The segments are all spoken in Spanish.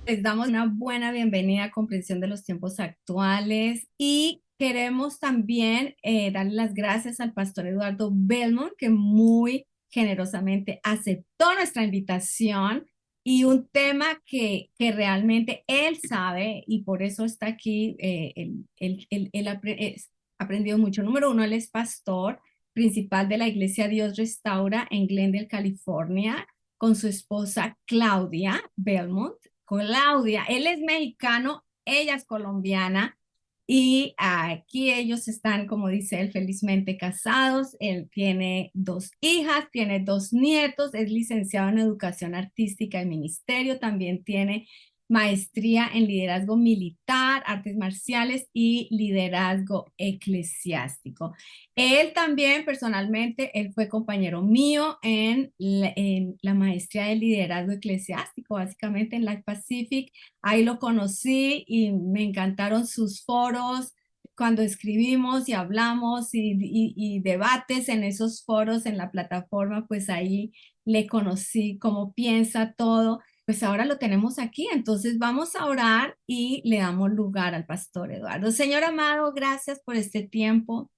Les damos una buena bienvenida a Comprensión de los Tiempos Actuales y queremos también darle las gracias al pastor Eduardo Belmont, que muy generosamente aceptó nuestra invitación y un tema que realmente él sabe y por eso está aquí. Aprendido mucho. Número uno, él es pastor principal de la Iglesia Dios Restaura en Glendale, California, con su esposa Claudia Belmont. Claudia, él es mexicano, ella es colombiana y aquí ellos están, como dice él, felizmente casados. Él tiene dos hijas, tiene dos nietos, es licenciado en educación artística y ministerio, también tiene maestría en liderazgo militar, artes marciales y liderazgo eclesiástico. Él también, personalmente, él fue compañero mío en la maestría de liderazgo eclesiástico, básicamente en Life Pacific. Ahí lo conocí y me encantaron sus foros cuando escribimos y hablamos y debates en esos foros en la plataforma, pues ahí le conocí cómo piensa todo. Pues ahora lo tenemos aquí, entonces vamos a orar y le damos lugar al pastor Eduardo. Señor amado, gracias por este tiempo.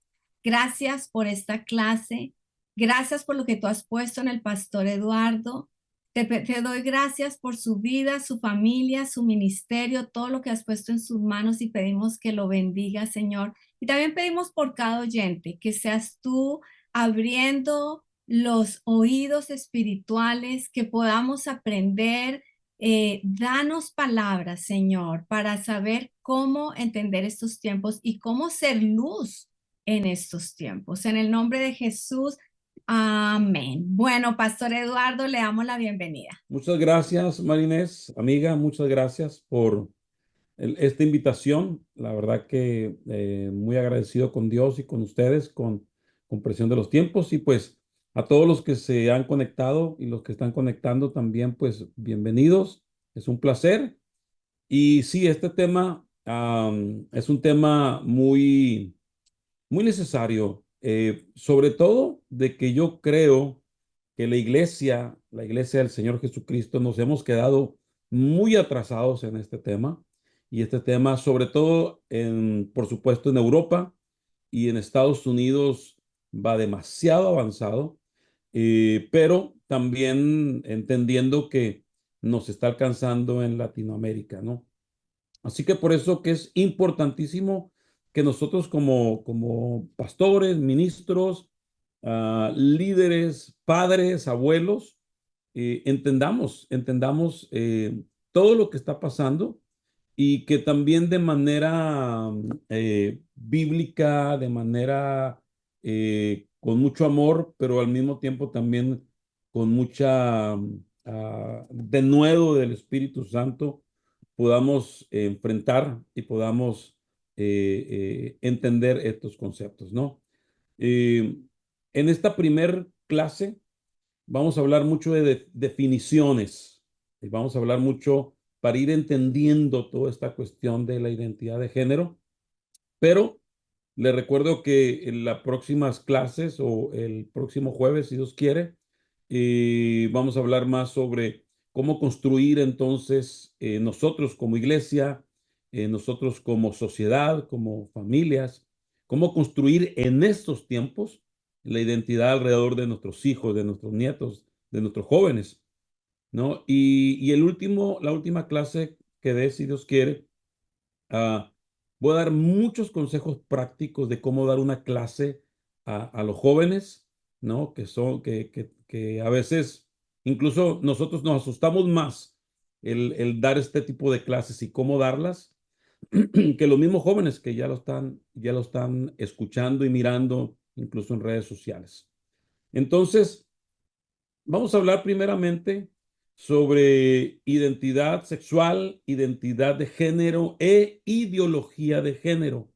Gracias por esta clase. Gracias por lo que tú has puesto en el pastor Eduardo. Te doy gracias por su vida, su familia, su ministerio, todo lo que has puesto en sus manos y pedimos que lo bendiga, Señor. Y también pedimos por cada oyente, que seas tú abriendo los oídos espirituales, que podamos aprender. Danos palabras, Señor, para saber cómo entender estos tiempos y cómo ser luz en estos tiempos. En el nombre de Jesús, amén. Bueno, Pastor Eduardo, le damos la bienvenida. Muchas gracias, Marinés, amiga, muchas gracias por esta invitación. La verdad que muy agradecido con Dios y con ustedes, con Presión de los Tiempos y pues a todos los que se han conectado y los que están conectando también, pues bienvenidos. Es un placer. Y sí, este tema es un tema muy necesario, sobre todo de que yo creo que la iglesia del Señor Jesucristo, nos hemos quedado muy atrasados en este tema. Y este tema, sobre todo, por supuesto, en Europa y en Estados Unidos, va demasiado avanzado, pero también entendiendo que nos está alcanzando en Latinoamérica, ¿no? Así que por eso que es importantísimo que nosotros como pastores, ministros, líderes, padres, abuelos, entendamos todo lo que está pasando y que también de manera bíblica, de manera con mucho amor, pero al mismo tiempo también con mucha denuedo del Espíritu Santo, podamos enfrentar y podamos entender estos conceptos, ¿no? Eh, en esta primer clase vamos a hablar mucho de definiciones y vamos a hablar mucho para ir entendiendo toda esta cuestión de la identidad de género, pero le recuerdo que en las próximas clases o el próximo jueves, si Dios quiere, vamos a hablar más sobre cómo construir entonces nosotros como iglesia, nosotros como sociedad, como familias, cómo construir en estos tiempos la identidad alrededor de nuestros hijos, de nuestros nietos, de nuestros jóvenes, ¿no? Y la última clase que dé, si Dios quiere, Ah, voy a dar muchos consejos prácticos de cómo dar una clase a los jóvenes, ¿no? Que a veces incluso nosotros nos asustamos más el dar este tipo de clases y cómo darlas que los mismos jóvenes que ya lo están escuchando y mirando incluso en redes sociales. Entonces, vamos a hablar primeramente sobre identidad sexual, identidad de género e ideología de género,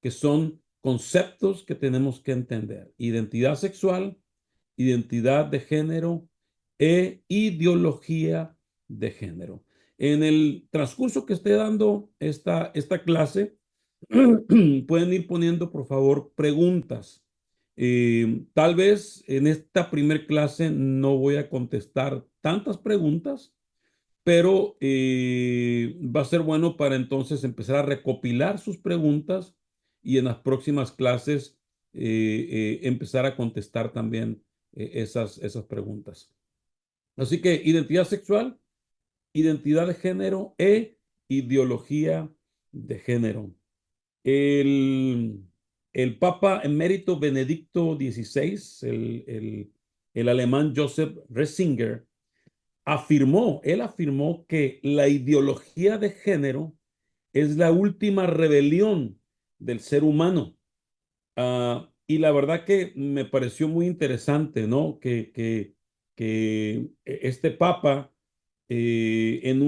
que son conceptos que tenemos que entender. Identidad sexual, identidad de género e ideología de género. En el transcurso que esté dando esta clase, pueden ir poniendo, por favor, preguntas. Tal vez en esta primer clase no voy a contestar tantas preguntas, pero va a ser bueno para entonces empezar a recopilar sus preguntas y en las próximas clases empezar a contestar también esas preguntas. Así que identidad sexual, identidad de género e ideología de género. El, el Papa emérito Benedicto XVI, el alemán Joseph Ratzinger, él afirmó que la ideología de género es la última rebelión del ser humano. Y la verdad que me pareció muy interesante, ¿no? Que este Papa en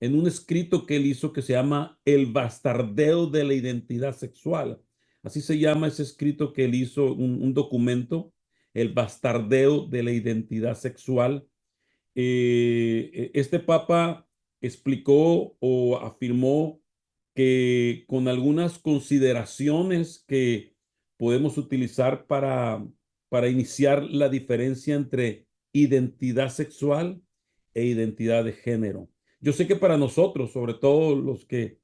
en un escrito que él hizo que se llama El bastardeo de la identidad sexual. Así se llama ese escrito que él hizo, un documento, El bastardeo de la identidad sexual. Este papa explicó o afirmó que con algunas consideraciones que podemos utilizar para iniciar la diferencia entre identidad sexual e identidad de género. Yo sé que para nosotros, sobre todo los que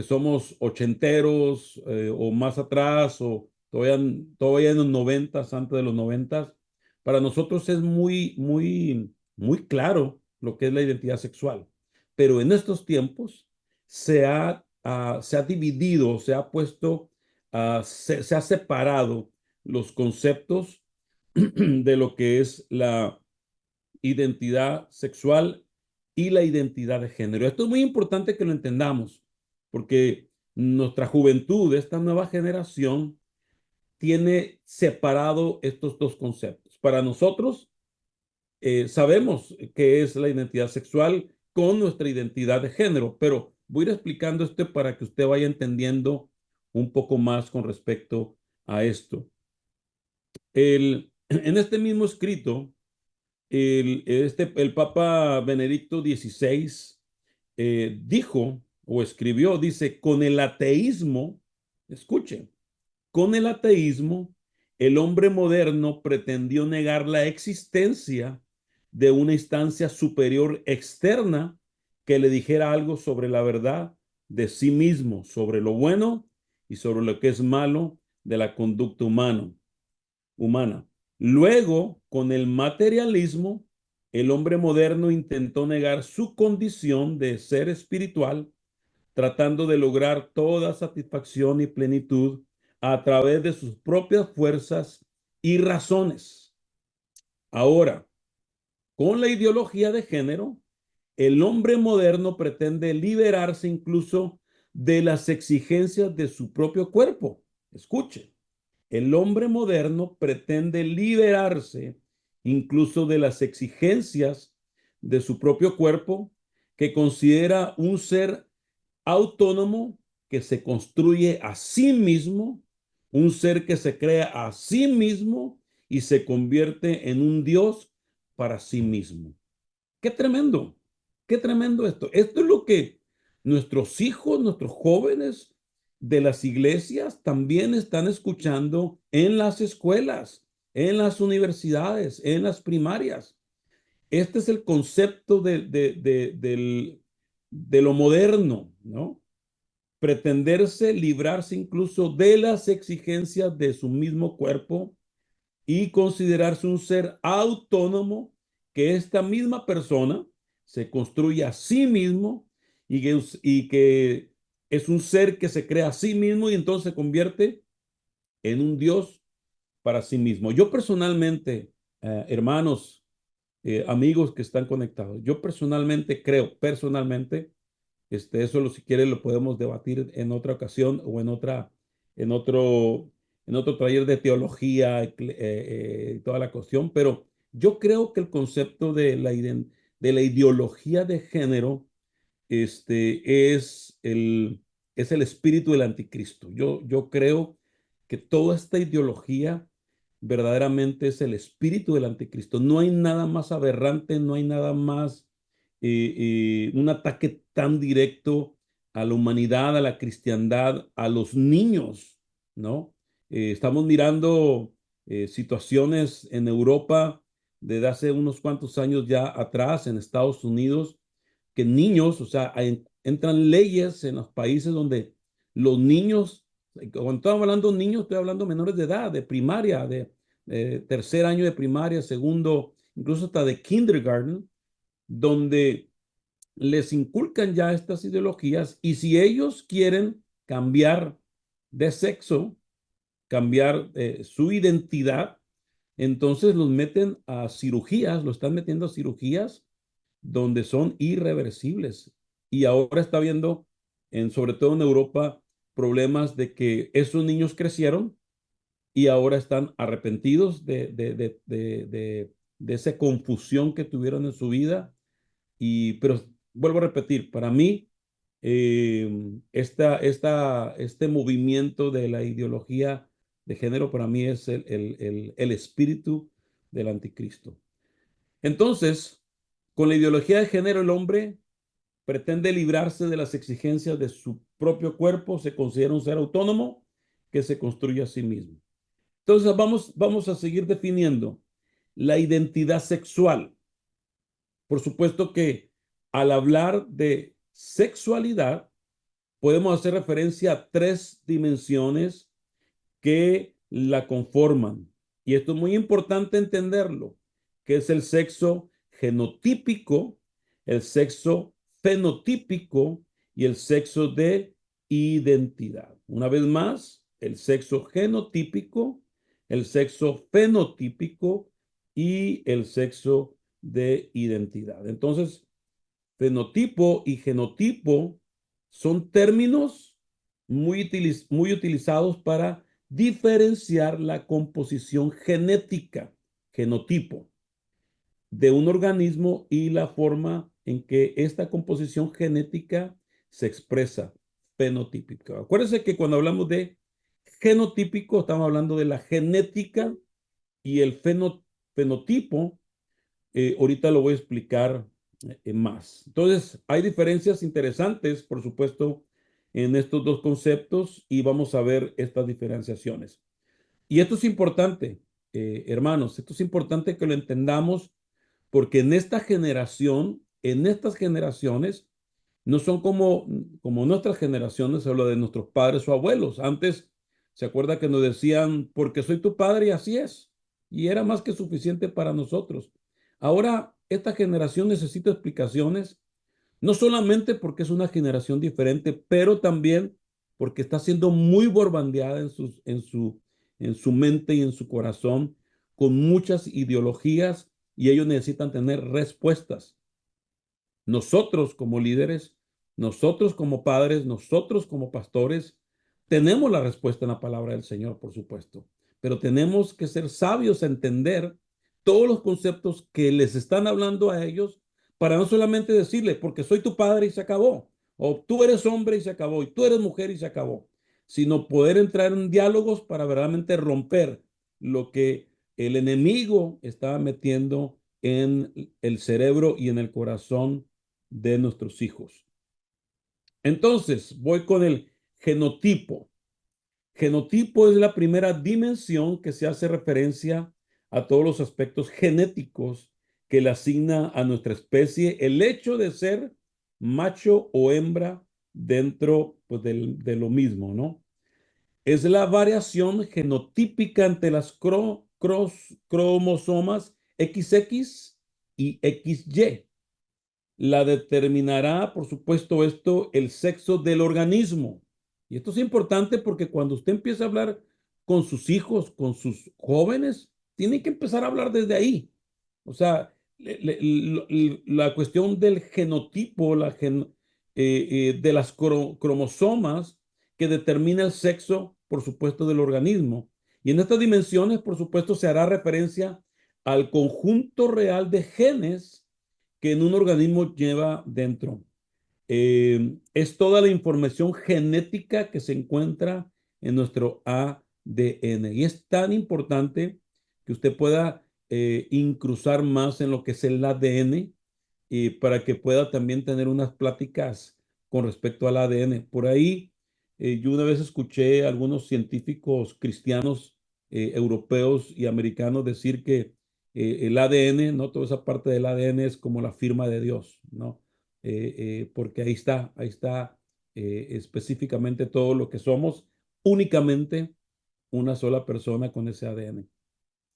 somos ochenteros o más atrás o todavía en los noventas, antes de los noventas, para nosotros es muy claro lo que es la identidad sexual. Pero en estos tiempos se ha dividido, se ha puesto, se ha separado los conceptos de lo que es la identidad sexual y la identidad de género. Esto es muy importante que lo entendamos, porque nuestra juventud, esta nueva generación, tiene separado estos dos conceptos. Para nosotros, sabemos qué es la identidad sexual con nuestra identidad de género, pero voy a ir explicando esto para que usted vaya entendiendo un poco más con respecto a esto. En este mismo escrito, el Papa Benedicto XVI dijo o escribió, dice, con el ateísmo, escuchen, con el ateísmo, el hombre moderno pretendió negar la existencia de una instancia superior externa que le dijera algo sobre la verdad de sí mismo, sobre lo bueno y sobre lo que es malo de la conducta humana. Luego, con el materialismo, el hombre moderno intentó negar su condición de ser espiritual, tratando de lograr toda satisfacción y plenitud a través de sus propias fuerzas y razones. Ahora, con la ideología de género, el hombre moderno pretende liberarse incluso de las exigencias de su propio cuerpo. Escuche, el hombre moderno pretende liberarse incluso de las exigencias de su propio cuerpo, que considera un ser autónomo que se construye a sí mismo, un ser que se crea a sí mismo y se convierte en un Dios para sí mismo. Qué tremendo esto. Esto es lo que nuestros hijos, nuestros jóvenes de las iglesias también están escuchando en las escuelas, en las universidades, en las primarias. Este es el concepto de lo moderno, ¿no? Pretenderse librarse incluso de las exigencias de su mismo cuerpo y considerarse un ser autónomo, que esta misma persona se construye a sí mismo y que es un ser que se crea a sí mismo y entonces se convierte en un Dios para sí mismo. Yo personalmente, hermanos, amigos que están conectados, yo personalmente creo, eso si quiere lo podemos debatir en otra ocasión o en otro, en otro taller de teología y toda la cuestión, pero yo creo que el concepto de la ideología de género es el espíritu del anticristo. Yo creo que toda esta ideología verdaderamente es el espíritu del anticristo. No hay nada más aberrante, no hay nada más, un ataque tan directo a la humanidad, a la cristiandad, a los niños, ¿no? Estamos mirando situaciones en Europa desde hace unos cuantos años ya atrás, en Estados Unidos, que niños, o sea, entran leyes en los países donde los niños, cuando estamos hablando de niños, estoy hablando de menores de edad, de primaria, de tercer año de primaria, segundo, incluso hasta de kindergarten, donde les inculcan ya estas ideologías y si ellos quieren cambiar de sexo, cambiar su identidad, entonces los meten a cirugías, lo están metiendo a cirugías donde son irreversibles. Y ahora está viendo, sobre todo en Europa, problemas de que esos niños crecieron y ahora están arrepentidos de esa confusión que tuvieron en su vida pero vuelvo a repetir, para mí, este movimiento de la ideología de género para mí es el espíritu del anticristo. Entonces, con la ideología de género, el hombre pretende librarse de las exigencias de su propio cuerpo, se considera un ser autónomo que se construye a sí mismo. Entonces, vamos a seguir definiendo la identidad sexual. Por supuesto que al hablar de sexualidad, podemos hacer referencia a tres dimensiones que la conforman. Y esto es muy importante entenderlo, que es el sexo genotípico, el sexo fenotípico y el sexo de identidad. Una vez más, el sexo genotípico, el sexo fenotípico y el sexo de identidad. Entonces, fenotipo y genotipo son términos muy utilizados para diferenciar la composición genética, genotipo, de un organismo y la forma en que esta composición genética se expresa, fenotípica. Acuérdense que cuando hablamos de genotípico, estamos hablando de la genética y el fenotipo ahorita lo voy a explicar más. Entonces, hay diferencias interesantes, por supuesto, en estos dos conceptos y vamos a ver estas diferenciaciones. Y esto es importante, hermanos, esto es importante que lo entendamos porque en esta generación, en estas generaciones, no son como nuestras generaciones, hablo de nuestros padres o abuelos. Antes, se acuerda que nos decían, porque soy tu padre y así es. Y era más que suficiente para nosotros. Ahora, esta generación necesita explicaciones, no solamente porque es una generación diferente, pero también porque está siendo muy borbandeada en su mente y en su corazón con muchas ideologías y ellos necesitan tener respuestas. Nosotros como líderes, nosotros como padres, nosotros como pastores, tenemos la respuesta en la palabra del Señor, por supuesto, pero tenemos que ser sabios a entender todos los conceptos que les están hablando a ellos para no solamente decirle, porque soy tu padre y se acabó, o tú eres hombre y se acabó, y tú eres mujer y se acabó, sino poder entrar en diálogos para verdaderamente romper lo que el enemigo está metiendo en el cerebro y en el corazón de nuestros hijos. Entonces, voy con el genotipo. Genotipo es la primera dimensión que se hace referencia a todos los aspectos genéticos que le asigna a nuestra especie el hecho de ser macho o hembra dentro pues, de lo mismo, ¿no? Es la variación genotípica entre las cromosomas XX y XY. La determinará, por supuesto, esto, el sexo del organismo. Y esto es importante porque cuando usted empieza a hablar con sus hijos, con sus jóvenes, tiene que empezar a hablar desde ahí. O sea, la cuestión del genotipo, de las cromosomas que determina el sexo, por supuesto, del organismo. Y en estas dimensiones, por supuesto, se hará referencia al conjunto real de genes que en un organismo lleva dentro. Es toda la información genética que se encuentra en nuestro ADN. Y es tan importante que usted pueda incrusar más en lo que es el ADN y para que pueda también tener unas pláticas con respecto al ADN. Por ahí, yo una vez escuché a algunos científicos cristianos europeos y americanos decir que el ADN, ¿no? Toda esa parte del ADN es como la firma de Dios, ¿no? Porque ahí está específicamente todo lo que somos, únicamente una sola persona con ese ADN.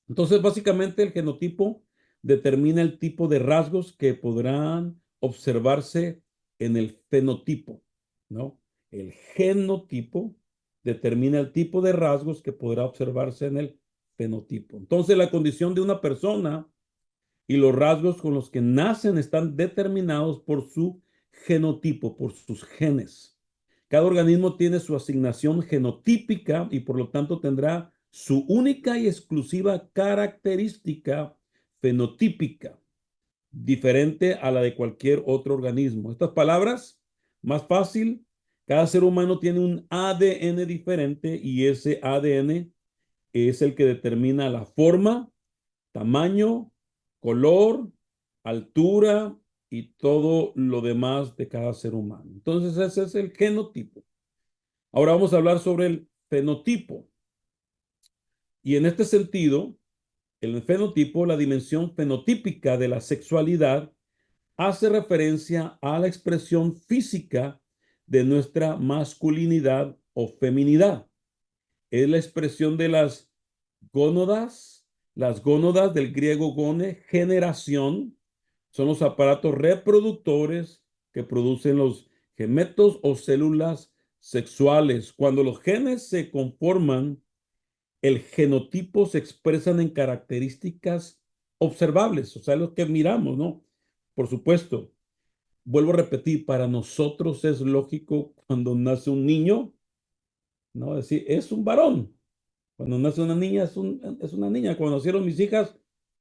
Entonces, básicamente el genotipo determina el tipo de rasgos que podrán observarse en el fenotipo, ¿no? El genotipo determina el tipo de rasgos que podrá observarse en el fenotipo. Entonces, la condición de una persona y los rasgos con los que nacen están determinados por su genotipo, por sus genes. Cada organismo tiene su asignación genotípica y por lo tanto tendrá su única y exclusiva característica fenotípica, diferente a la de cualquier otro organismo. Estas palabras, más fácil, cada ser humano tiene un ADN diferente y ese ADN es el que determina la forma, tamaño, color, altura y todo lo demás de cada ser humano. Entonces ese es el genotipo. Ahora vamos a hablar sobre el fenotipo. Y en este sentido, el fenotipo, la dimensión fenotípica de la sexualidad, hace referencia a la expresión física de nuestra masculinidad o feminidad. Es la expresión de las gónodas del griego gone, generación, son los aparatos reproductores que producen los gemetos o células sexuales. Cuando los genes se conforman, el genotipo se expresan en características observables, o sea, lo que miramos, ¿no? Por supuesto, vuelvo a repetir, para nosotros es lógico cuando nace un niño, ¿no? Es decir, es un varón. Cuando nace una niña, es una niña. Cuando nacieron mis hijas,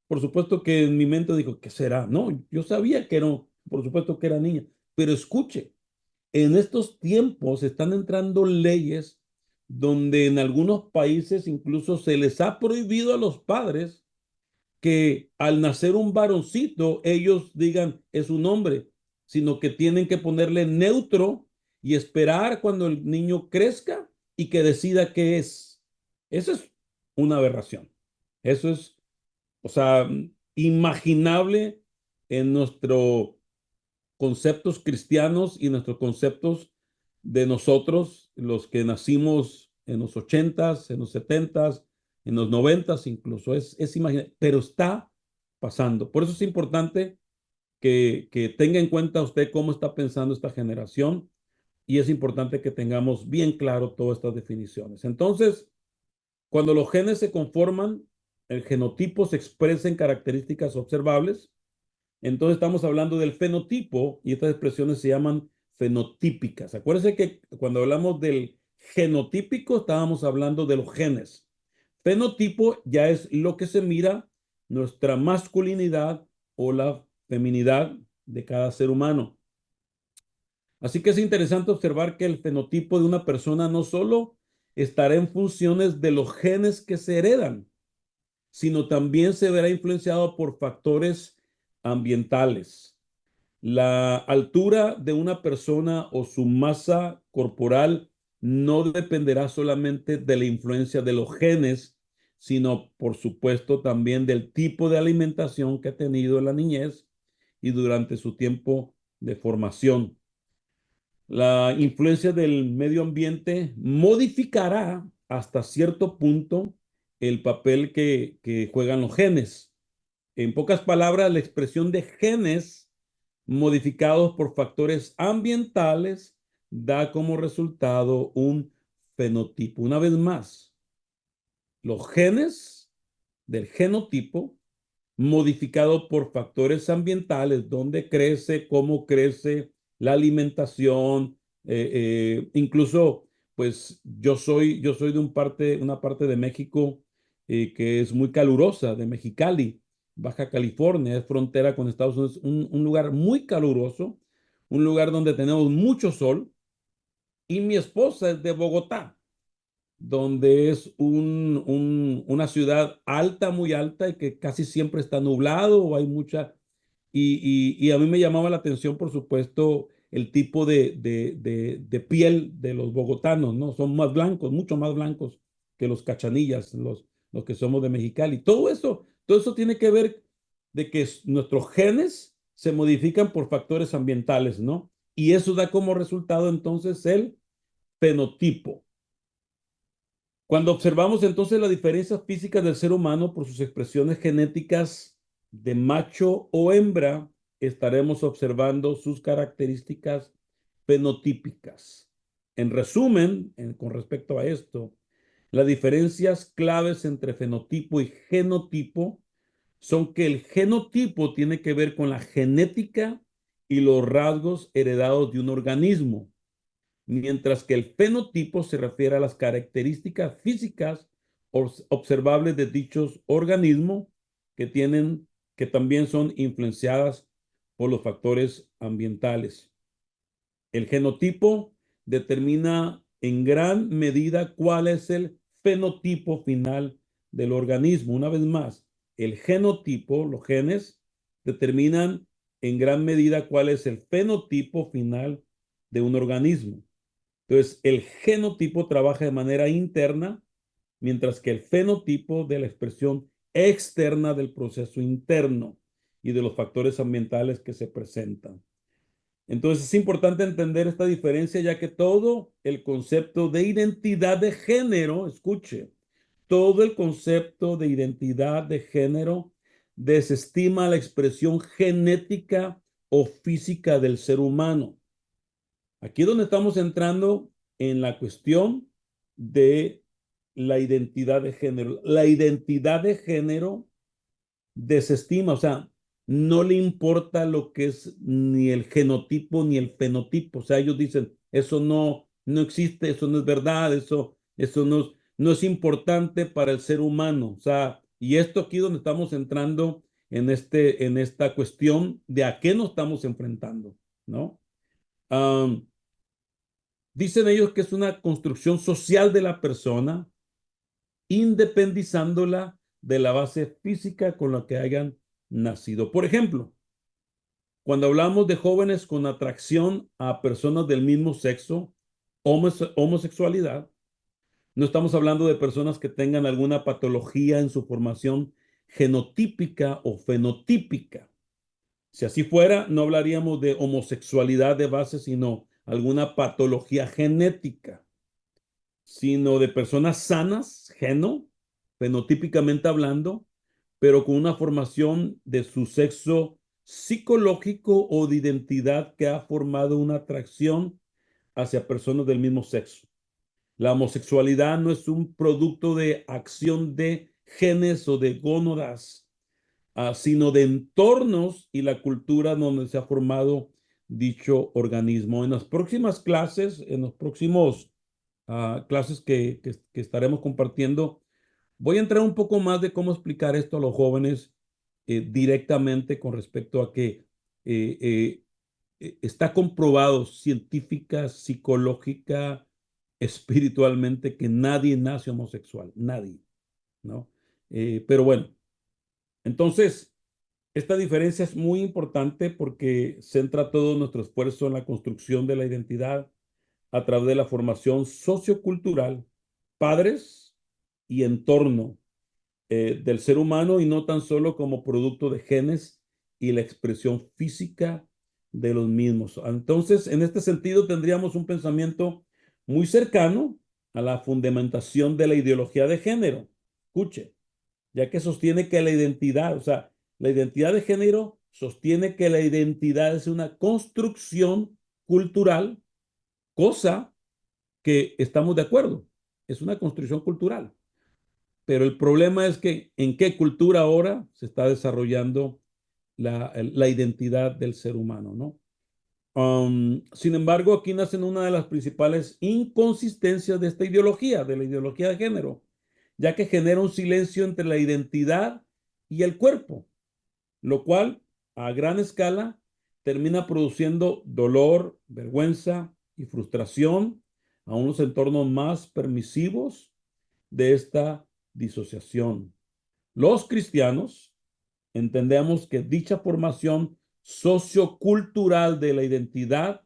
por supuesto que en mi mente dijo, ¿qué será? No, yo sabía que no, por supuesto que era niña. Pero escuche, en estos tiempos están entrando leyes donde en algunos países incluso se les ha prohibido a los padres que al nacer un varoncito, ellos digan es un hombre, sino que tienen que ponerle neutro y esperar cuando el niño crezca y que decida qué es. Eso es una aberración. Eso es, o sea, imaginable en nuestros conceptos cristianos y nuestros conceptos de nosotros, los que nacimos en los ochentas, en los setentas, en los noventas incluso. Es imaginable, pero está pasando. Por eso es importante que tenga en cuenta usted cómo está pensando esta generación y es importante que tengamos bien claro todas estas definiciones. Entonces, cuando los genes se conforman, el genotipo se expresa en características observables. Entonces estamos hablando del fenotipo y estas expresiones se llaman fenotípicas. Acuérdense que cuando hablamos del genotípico estábamos hablando de los genes. Fenotipo ya es lo que se mira nuestra masculinidad o la feminidad de cada ser humano. Así que es interesante observar que el fenotipo de una persona no solo estará en funciones de los genes que se heredan, sino también se verá influenciado por factores ambientales. La altura de una persona o su masa corporal no dependerá solamente de la influencia de los genes, sino por supuesto también del tipo de alimentación que ha tenido en la niñez y durante su tiempo de formación. La influencia del medio ambiente modificará hasta cierto punto el papel que juegan los genes. En pocas palabras, la expresión de genes modificados por factores ambientales da como resultado un fenotipo. Una vez más, los genes del genotipo modificado por factores ambientales, dónde crece, cómo crece, la alimentación, incluso, pues yo soy de una parte de México que es muy calurosa, de Mexicali, Baja California, es frontera con Estados Unidos, un lugar muy caluroso, un lugar donde tenemos mucho sol, y mi esposa es de Bogotá donde es una ciudad alta, muy alta, y que casi siempre está nublado o hay mucha. Y a mí me llamaba la atención, por supuesto, el tipo de piel de los bogotanos, ¿no? Son más blancos, mucho más blancos que los cachanillas, los que somos de Mexicali. Todo eso tiene que ver de que nuestros genes se modifican por factores ambientales, ¿no? Y eso da como resultado entonces el fenotipo. Cuando observamos entonces las diferencias físicas del ser humano por sus expresiones genéticas de macho o hembra, estaremos observando sus características fenotípicas. En resumen, con respecto a esto, las diferencias claves entre fenotipo y genotipo son que el genotipo tiene que ver con la genética y los rasgos heredados de un organismo, mientras que el fenotipo se refiere a las características físicas observables de dichos organismos que también son influenciadas por los factores ambientales. El genotipo determina en gran medida cuál es el fenotipo final del organismo. Una vez más, el genotipo, los genes, determinan en gran medida cuál es el fenotipo final de un organismo. Entonces, el genotipo trabaja de manera interna, mientras que el fenotipo de la expresión externa del proceso interno y de los factores ambientales que se presentan. Entonces, es importante entender esta diferencia, ya que todo el concepto de identidad de género, escuche, todo el concepto de identidad de género desestima la expresión genética o física del ser humano. Aquí es donde estamos entrando en la cuestión de la identidad de género. La identidad de género desestima, o sea, no le importa lo que es ni el genotipo ni el fenotipo. O sea, ellos dicen, eso no existe, eso no es verdad, eso no es importante para el ser humano. O sea, y esto aquí donde estamos entrando en esta cuestión de a qué nos estamos enfrentando, ¿no? Um, Dicen ellos que es una construcción social de la persona, independizándola de la base física con la que hayan nacido. Por ejemplo, cuando hablamos de jóvenes con atracción a personas del mismo sexo, homosexualidad, no estamos hablando de personas que tengan alguna patología en su formación genotípica o fenotípica. Si así fuera, no hablaríamos de homosexualidad de base, sino alguna patología genética, sino de personas sanas, fenotípicamente hablando, pero con una formación de su sexo psicológico o de identidad que ha formado una atracción hacia personas del mismo sexo. La homosexualidad no es un producto de acción de genes o de gónadas, sino de entornos y la cultura donde se ha formado dicho organismo. En las próximas clases, en los próximos clases que estaremos compartiendo, voy a entrar un poco más de cómo explicar esto a los jóvenes directamente con respecto a que eh, eh, está comprobado científica, psicológica, espiritualmente que nadie nace homosexual, nadie, ¿no? Pero bueno, entonces, esta diferencia es muy importante porque centra todo nuestro esfuerzo en la construcción de la identidad a través de la formación sociocultural, padres y entorno del ser humano y no tan solo como producto de genes y la expresión física de los mismos. Entonces, en este sentido, tendríamos un pensamiento muy cercano a la fundamentación de la ideología de género. Escuche, ya que sostiene que la identidad, o sea, la identidad de género sostiene que la identidad es una construcción cultural, cosa que estamos de acuerdo, es una construcción cultural. Pero el problema es que en qué cultura ahora se está desarrollando la identidad del ser humano, ¿no? Sin embargo, aquí nacen una de las principales inconsistencias de esta ideología, de la ideología de género, ya que genera un silencio entre la identidad y el cuerpo, lo cual a gran escala termina produciendo dolor, vergüenza y frustración a unos entornos más permisivos de esta disociación. Los cristianos entendemos que dicha formación sociocultural de la identidad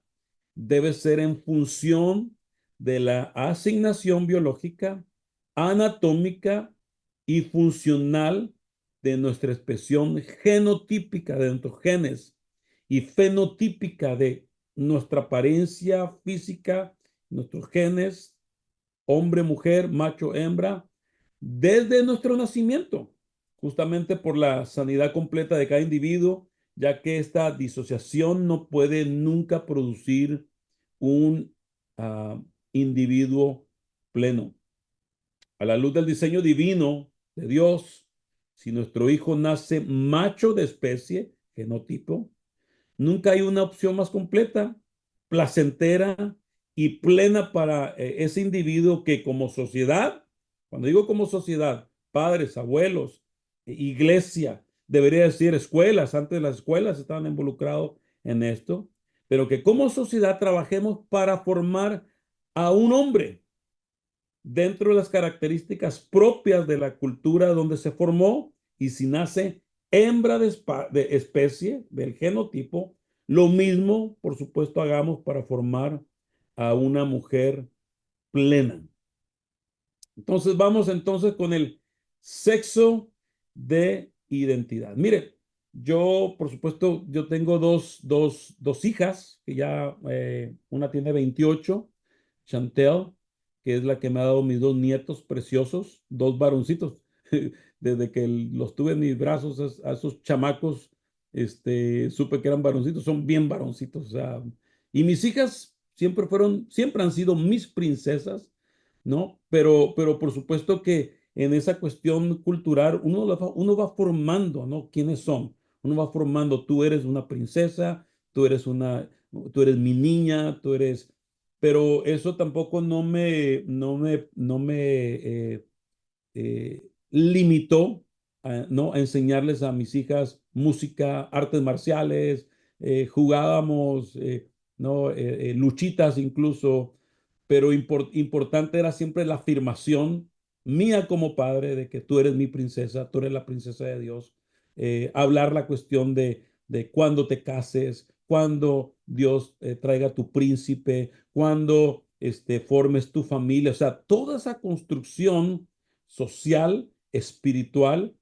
debe ser en función de la asignación biológica, anatómica y funcional de nuestra expresión genotípica de nuestros genes y fenotípica de nuestra apariencia física, nuestros genes, hombre, mujer, macho, hembra, desde nuestro nacimiento, justamente por la sanidad completa de cada individuo, ya que esta disociación no puede nunca producir un individuo pleno. A la luz del diseño divino de Dios, si nuestro hijo nace macho de especie, genotipo, nunca hay una opción más completa, placentera y plena para ese individuo que como sociedad, cuando digo como sociedad, padres, abuelos, iglesia, debería decir escuelas, antes las escuelas estaban involucrados en esto, pero que como sociedad trabajemos para formar a un hombre dentro de las características propias de la cultura donde se formó y si nace hembra de especie del genotipo, lo mismo, por supuesto, hagamos para formar a una mujer plena. Entonces vamos entonces con el sexo de identidad. Mire, yo, por supuesto, yo tengo dos hijas, que ya una tiene 28, Chantel, que es la que me ha dado mis dos nietos preciosos, dos varoncitos. Desde que los tuve en mis brazos, a esos chamacos, supe que eran varoncitos, son bien varoncitos. O sea, y mis hijas siempre han sido mis princesas, ¿no? Pero por supuesto que en esa cuestión cultural uno va formando, ¿no? ¿Quiénes son? Uno va formando, tú eres una princesa, tú eres mi niña, pero eso tampoco limitó ¿no? a enseñarles a mis hijas música, artes marciales, jugábamos, ¿no? Luchitas incluso, pero importante era siempre la afirmación mía como padre de que tú eres mi princesa, tú eres la princesa de Dios. Hablar la cuestión de cuando te cases, cuando Dios traiga tu príncipe, cuando formes tu familia, o sea, toda esa construcción social, espiritual,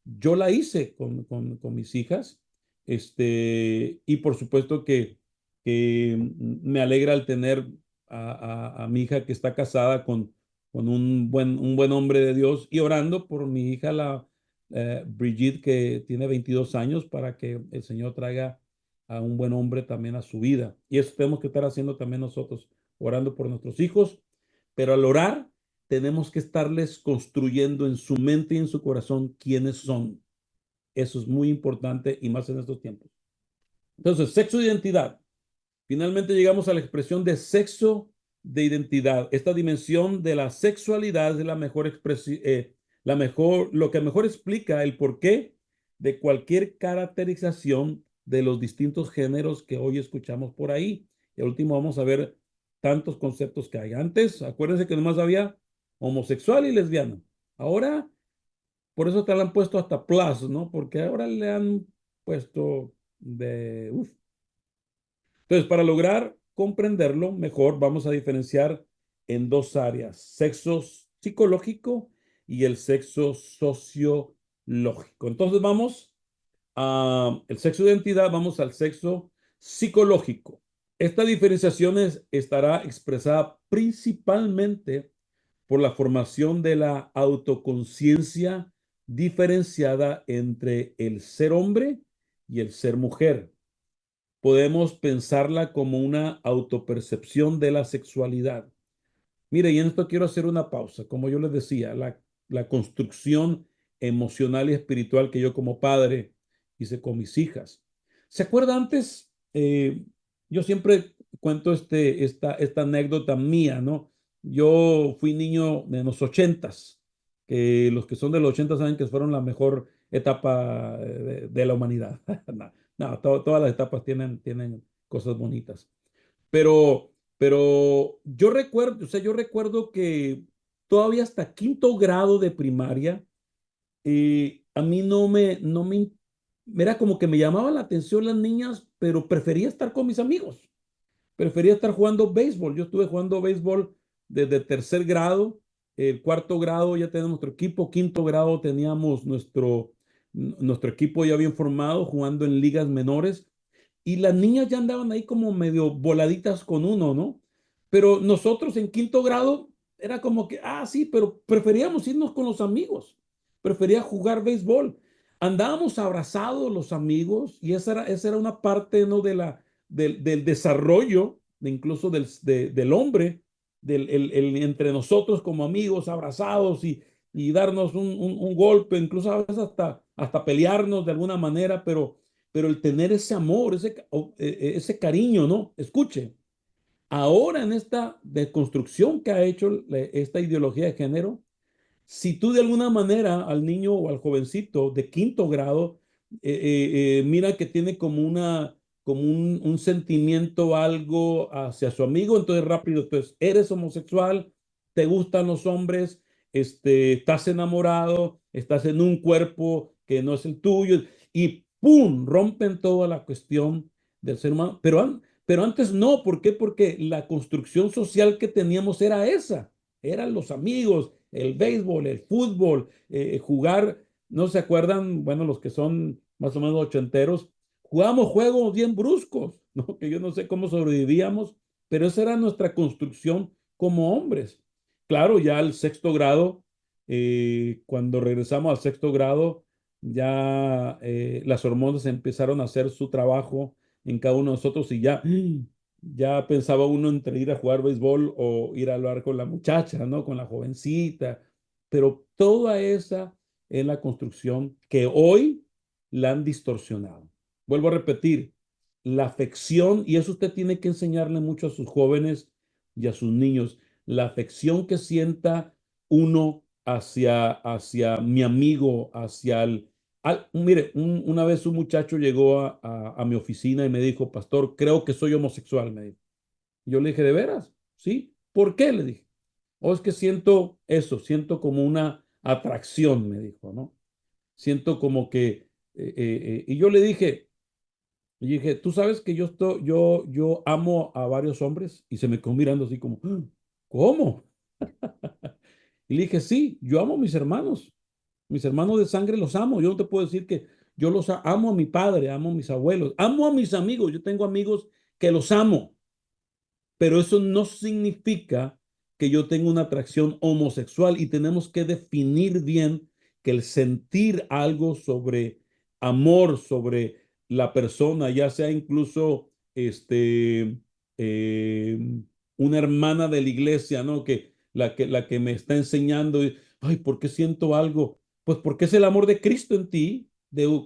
yo la hice con mis hijas, y por supuesto que me alegra el tener a mi hija que está casada con un buen hombre de Dios y orando por mi hija, Brigitte, que tiene 22 años, para que el Señor traiga a un buen hombre también a su vida. Y eso tenemos que estar haciendo también nosotros, orando por nuestros hijos, pero al orar tenemos que estarles construyendo en su mente y en su corazón quiénes son. Eso es muy importante y más en estos tiempos. Entonces, sexo de identidad. Finalmente llegamos a la expresión de sexo de identidad. Esta dimensión de la sexualidad es la mejor expresión, lo que mejor explica el porqué de cualquier caracterización de los distintos géneros que hoy escuchamos por ahí. Y al último vamos a ver tantos conceptos que hay. Antes, acuérdense que nomás había homosexual y lesbiana. Ahora, por eso te la han puesto hasta plus, ¿no? Porque ahora le han puesto uf. Entonces, para lograr comprenderlo mejor, vamos a diferenciar en dos áreas: sexo psicológico y el sexo sociológico. Entonces, vamos el sexo de identidad, vamos al sexo psicológico. Esta diferenciación estará expresada principalmente por la formación de la autoconciencia diferenciada entre el ser hombre y el ser mujer. Podemos pensarla como una autopercepción de la sexualidad. Mire, y en esto quiero hacer una pausa. Como yo les decía, la construcción emocional y espiritual que yo como padre hice con mis hijas. ¿Se acuerda antes? Yo siempre cuento esta anécdota mía, ¿no? Yo fui niño de los ochentas, que los que son de los ochentas saben que fueron la mejor etapa de la humanidad. No, no, todas las etapas tienen cosas bonitas. Pero yo recuerdo, o sea, yo recuerdo que todavía hasta quinto grado de primaria, a mí era como que me llamaban la atención las niñas, pero prefería estar con mis amigos. prefería estar jugando béisbol. Yo estuve jugando béisbol desde tercer grado, el cuarto grado ya teníamos nuestro equipo, quinto grado teníamos nuestro equipo ya bien formado, jugando en ligas menores, y las niñas ya andaban ahí como medio voladitas con uno, ¿no? Pero nosotros en quinto grado era como que, sí, pero preferíamos irnos con los amigos, prefería jugar béisbol. Andábamos abrazados los amigos y esa era una parte, ¿no? Del desarrollo, incluso del hombre, entre nosotros como amigos, abrazados y darnos un golpe, incluso a veces hasta pelearnos de alguna manera, pero el tener ese amor, ese cariño, ¿no? Escuche, ahora en esta deconstrucción que ha hecho esta ideología de género, si tú de alguna manera al niño o al jovencito de quinto grado, mira que tiene como un sentimiento, algo hacia su amigo, entonces rápido, entonces, eres homosexual, te gustan los hombres, estás enamorado, estás en un cuerpo que no es el tuyo, y ¡pum! Rompen toda la cuestión del ser humano. Pero antes no, ¿por qué? Porque la construcción social que teníamos era esa, eran los amigos, el béisbol, el fútbol, jugar, ¿no se acuerdan? Bueno, los que son más o menos ochenteros, jugamos juegos bien bruscos, ¿no? Que yo no sé cómo sobrevivíamos, pero esa era nuestra construcción como hombres. Claro, ya al sexto grado, cuando regresamos al sexto grado, ya las hormonas empezaron a hacer su trabajo en cada uno de nosotros y ya pensaba uno entre ir a jugar béisbol o ir a hablar con la muchacha, ¿no? Con la jovencita. Pero toda esa es la construcción que hoy la han distorsionado. Vuelvo a repetir, la afección, y eso usted tiene que enseñarle mucho a sus jóvenes y a sus niños, la afección que sienta uno hacia mi amigo, mire, una vez un muchacho llegó a mi oficina y me dijo, pastor, creo que soy homosexual, me dijo. Yo le dije, ¿de veras? Sí. ¿Por qué? Le dije. Es que siento eso, siento como una atracción, me dijo, ¿no? Siento como que, y yo le dije, tú sabes que yo amo a varios hombres, y se me quedó mirando así como, ¿cómo? Y le dije, sí, yo amo a mis hermanos de sangre los amo, yo no te puedo decir que yo amo a mi padre, amo a mis abuelos, amo a mis amigos, yo tengo amigos que los amo, pero eso no significa que yo tenga una atracción homosexual, y tenemos que definir bien que el sentir algo sobre amor, sobre la persona, ya sea incluso eh, una hermana de la iglesia, ¿no? La que me está enseñando, ay, ¿por qué siento algo? Pues porque es el amor de Cristo en ti,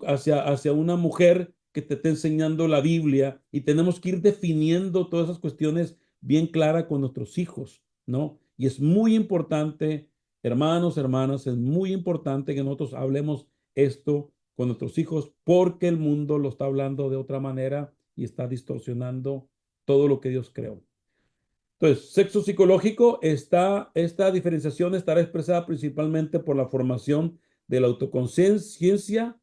hacia una mujer que te está enseñando la Biblia, y tenemos que ir definiendo todas esas cuestiones bien clara con nuestros hijos, ¿no? Y es muy importante, hermanos, hermanas, es muy importante que nosotros hablemos esto con nuestros hijos, porque el mundo lo está hablando de otra manera y está distorsionando todo lo que Dios creó. Entonces, sexo psicológico, esta diferenciación estará expresada principalmente por la formación de la autoconciencia,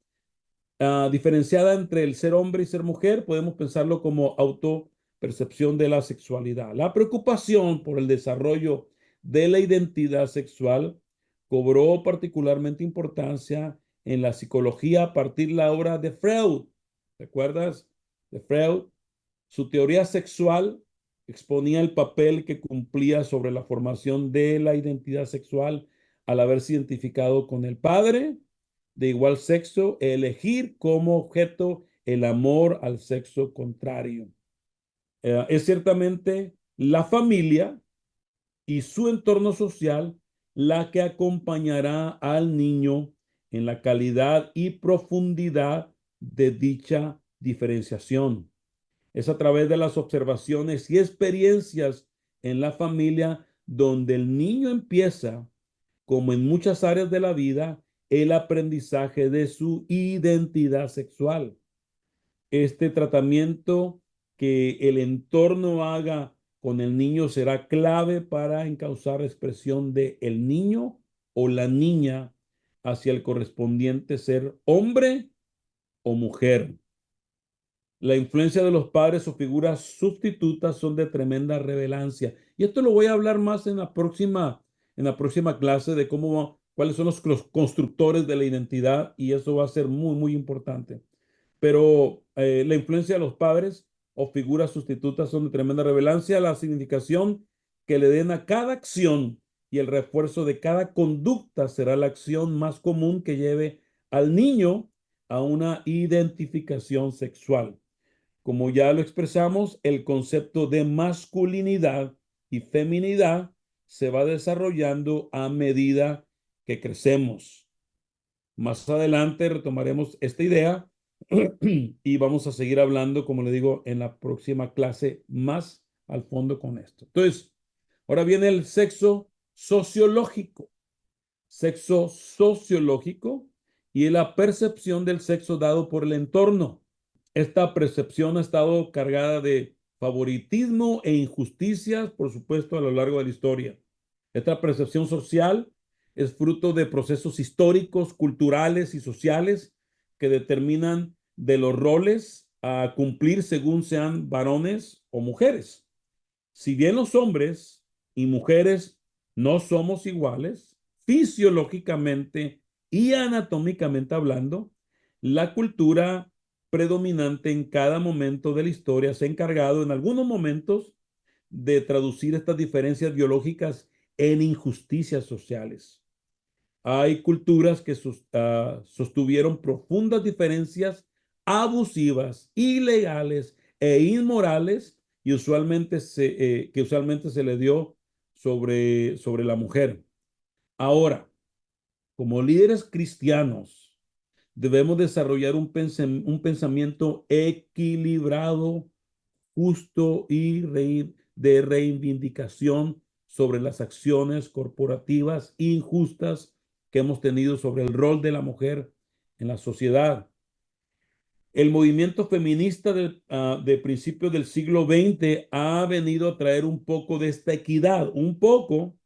diferenciada entre el ser hombre y ser mujer. Podemos pensarlo como autopercepción de la sexualidad. La preocupación por el desarrollo de la identidad sexual cobró particularmente importancia en la psicología a partir de la obra de Freud. ¿Recuerdas de Freud? Su teoría sexual exponía el papel que cumplía sobre la formación de la identidad sexual al haberse identificado con el padre de igual sexo, elegir como objeto el amor al sexo contrario. Es ciertamente la familia y su entorno social la que acompañará al niño en la calidad y profundidad de dicha diferenciación. Es a través de las observaciones y experiencias en la familia donde el niño empieza, como en muchas áreas de la vida, el aprendizaje de su identidad sexual. Este tratamiento que el entorno haga con el niño será clave para encauzar la expresión de el niño o la niña hacia el correspondiente ser hombre o mujer. La influencia de los padres o figuras sustitutas son de tremenda relevancia. Y esto lo voy a hablar más en la próxima clase de cuáles son los constructores de la identidad y eso va a ser muy, muy importante. Pero la influencia de los padres o figuras sustitutas son de tremenda relevancia. La significación que le den a cada acción y el refuerzo de cada conducta será la acción más común que lleve al niño a una identificación sexual. Como ya lo expresamos, el concepto de masculinidad y feminidad se va desarrollando a medida que crecemos. Más adelante retomaremos esta idea y vamos a seguir hablando, como le digo, en la próxima clase más al fondo con esto. Entonces, ahora viene el sexo sociológico. Sexo sociológico y la percepción del sexo dado por el entorno. Esta percepción ha estado cargada de favoritismo e injusticias, por supuesto, a lo largo de la historia. Esta percepción social es fruto de procesos históricos, culturales y sociales que determinan de los roles a cumplir según sean varones o mujeres. Si bien los hombres y mujeres no somos iguales, fisiológicamente y anatómicamente hablando, la cultura predominante en cada momento de la historia se ha encargado en algunos momentos de traducir estas diferencias biológicas en injusticias sociales. Hay culturas que sostuvieron profundas diferencias abusivas, ilegales e inmorales y que usualmente se le dio sobre la mujer. Ahora, como líderes cristianos, debemos desarrollar un pensamiento equilibrado, justo y de reivindicación sobre las acciones corporativas injustas que hemos tenido sobre el rol de la mujer en la sociedad. El movimiento feminista de principios del siglo XX ha venido a traer un poco de esta equidad, un poco,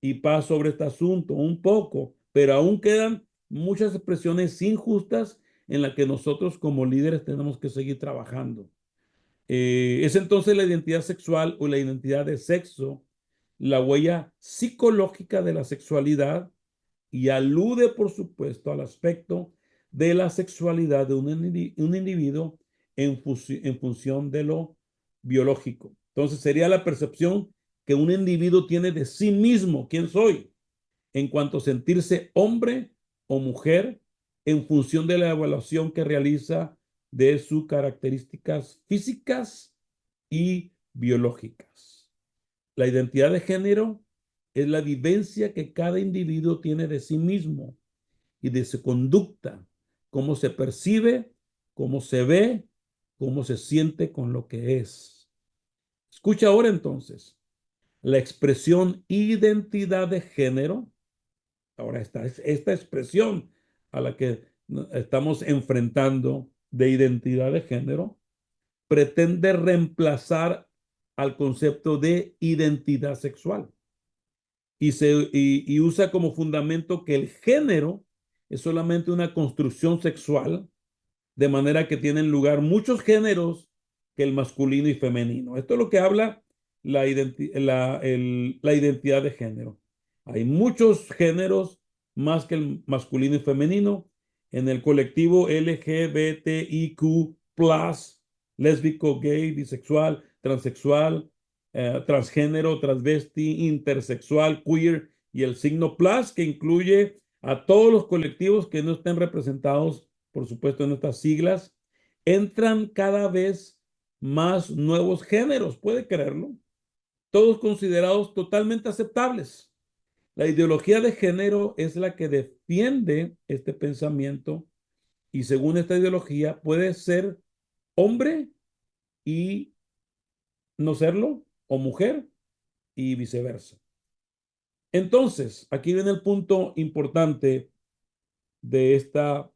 y paz sobre este asunto, un poco, pero aún quedan muchas expresiones injustas en las que nosotros como líderes tenemos que seguir trabajando. Es entonces la identidad sexual o la identidad de sexo, la huella psicológica de la sexualidad y alude, por supuesto, al aspecto de la sexualidad de un individuo en función de lo biológico. Entonces sería la percepción que un individuo tiene de sí mismo, quién soy, en cuanto a sentirse hombre o mujer en función de la evaluación que realiza de sus características físicas y biológicas. La identidad de género es la vivencia que cada individuo tiene de sí mismo y de su conducta, cómo se percibe, cómo se ve, cómo se siente con lo que es. Escucha ahora entonces, la expresión identidad de género. Ahora, esta expresión a la que estamos enfrentando de identidad de género pretende reemplazar al concepto de identidad sexual y usa como fundamento que el género es solamente una construcción sexual, de manera que tienen lugar muchos géneros que el masculino y femenino. Esto es lo que habla la identidad de género. Hay muchos géneros más que el masculino y femenino. En el colectivo LGBTIQ+, lésbico, gay, bisexual, transexual, transgénero, transvesti, intersexual, queer y el signo plus que incluye a todos los colectivos que no estén representados, por supuesto, en estas siglas, entran cada vez más nuevos géneros, puede creerlo, todos considerados totalmente aceptables. La ideología de género es la que defiende este pensamiento y según esta ideología puede ser hombre y no serlo, o mujer y viceversa. Entonces, aquí viene el punto importante de esta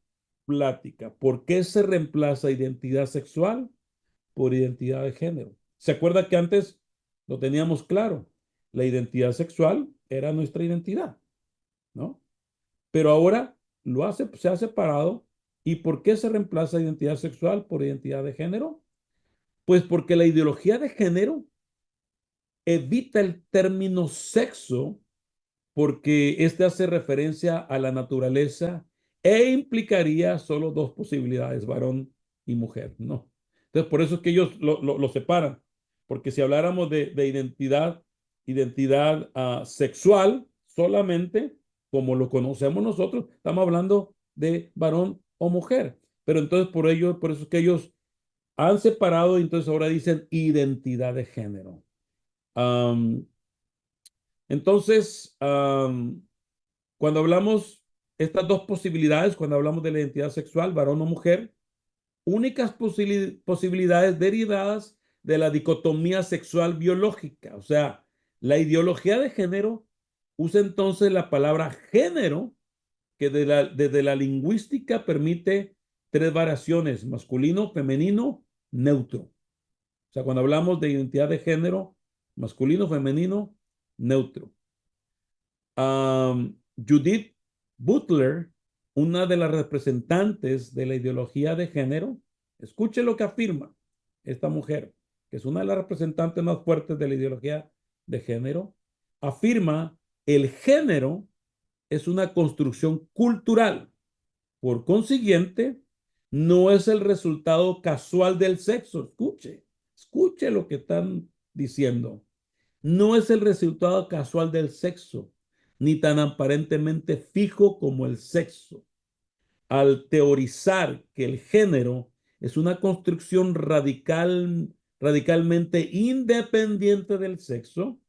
plática. ¿Por qué se reemplaza identidad sexual por identidad de género? ¿Se acuerda que antes lo teníamos claro? La identidad sexual era nuestra identidad, ¿no? Pero ahora se ha separado ¿Y por qué se reemplaza identidad sexual por identidad de género? Pues porque la ideología de género evita el término sexo porque este hace referencia a la naturaleza e implicaría solo dos posibilidades, varón y mujer, ¿no? Entonces, por eso es que ellos lo separan, porque si habláramos de identidad sexual solamente, como lo conocemos nosotros, estamos hablando de varón o mujer. Pero entonces por eso es que ellos han separado y entonces ahora dicen identidad de género. Um, entonces, cuando hablamos estas dos posibilidades, cuando hablamos de la identidad sexual, varón o mujer, únicas posibilidades derivadas de la dicotomía sexual biológica. O sea, la ideología de género usa entonces la palabra género, que desde la lingüística permite tres variaciones: masculino, femenino, neutro. O sea, cuando hablamos de identidad de género, masculino, femenino, neutro. Judith Butler, una de las representantes de la ideología de género, escuche lo que afirma esta mujer, que es una de las representantes más fuertes de la ideología de género, afirma el género es una construcción cultural. Por consiguiente, no es el resultado casual del sexo. Escuche lo que están diciendo. No es el resultado casual del sexo, ni tan aparentemente fijo como el sexo. Al teorizar que el género es una construcción radicalmente independiente del sexo,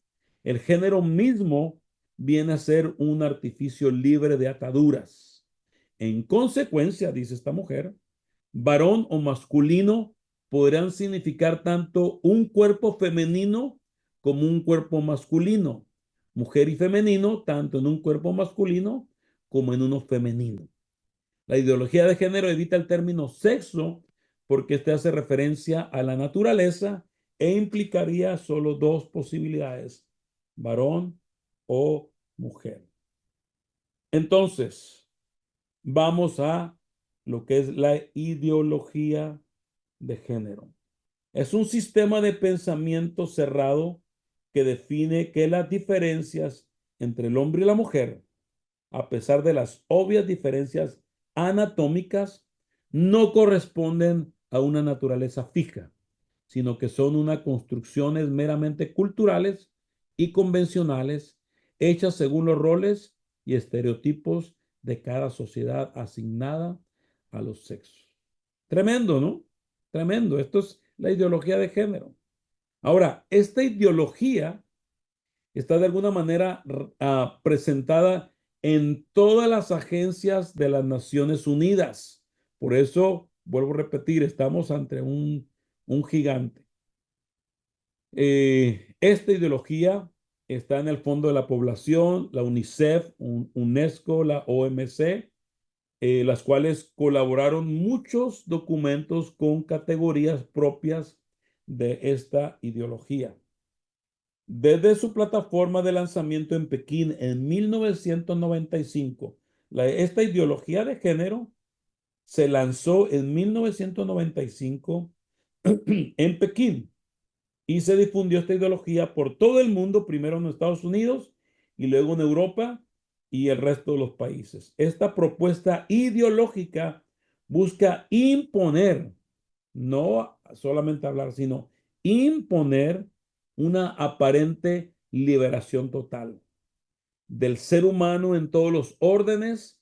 el género mismo viene a ser un artificio libre de ataduras. En consecuencia, dice esta mujer, varón o masculino podrán significar tanto un cuerpo femenino como un cuerpo masculino, mujer y femenino, tanto en un cuerpo masculino como en uno femenino. La ideología de género evita el término sexo porque este hace referencia a la naturaleza e implicaría solo dos posibilidades, varón o mujer. Entonces, vamos a lo que es la ideología de género. Es un sistema de pensamiento cerrado que define que las diferencias entre el hombre y la mujer, a pesar de las obvias diferencias anatómicas, no corresponden a una naturaleza fija, sino que son unas construcciones meramente culturales y convencionales hechas según los roles y estereotipos de cada sociedad asignada a los sexos. Tremendo, ¿no? Tremendo. Esto es la ideología de género. Ahora, esta ideología está de alguna manera presentada en todas las agencias de las Naciones Unidas. Por eso, vuelvo a repetir, estamos ante un gigante. Esta ideología está en el Fondo de la Población, la UNICEF, UNESCO, la OMC, las cuales colaboraron muchos documentos con categorías propias de esta ideología. Desde su plataforma de lanzamiento en Pekín en 1995, esta ideología de género se lanzó en 1995 en Pekín y se difundió esta ideología por todo el mundo, primero en los Estados Unidos y luego en Europa y el resto de los países. Esta propuesta ideológica busca imponer, no solamente hablar, sino imponer una aparente liberación total del ser humano en todos los órdenes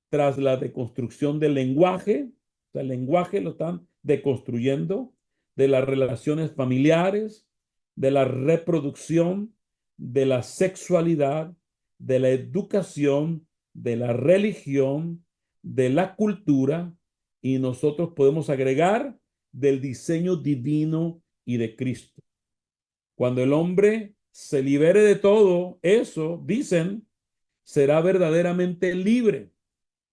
tras la deconstrucción del lenguaje. O sea, el lenguaje lo están deconstruyendo, de las relaciones familiares, de la reproducción, de la sexualidad, de la educación, de la religión, de la cultura, y nosotros podemos agregar del diseño divino y de Cristo. Cuando el hombre se libere de todo eso, dicen, será verdaderamente libre,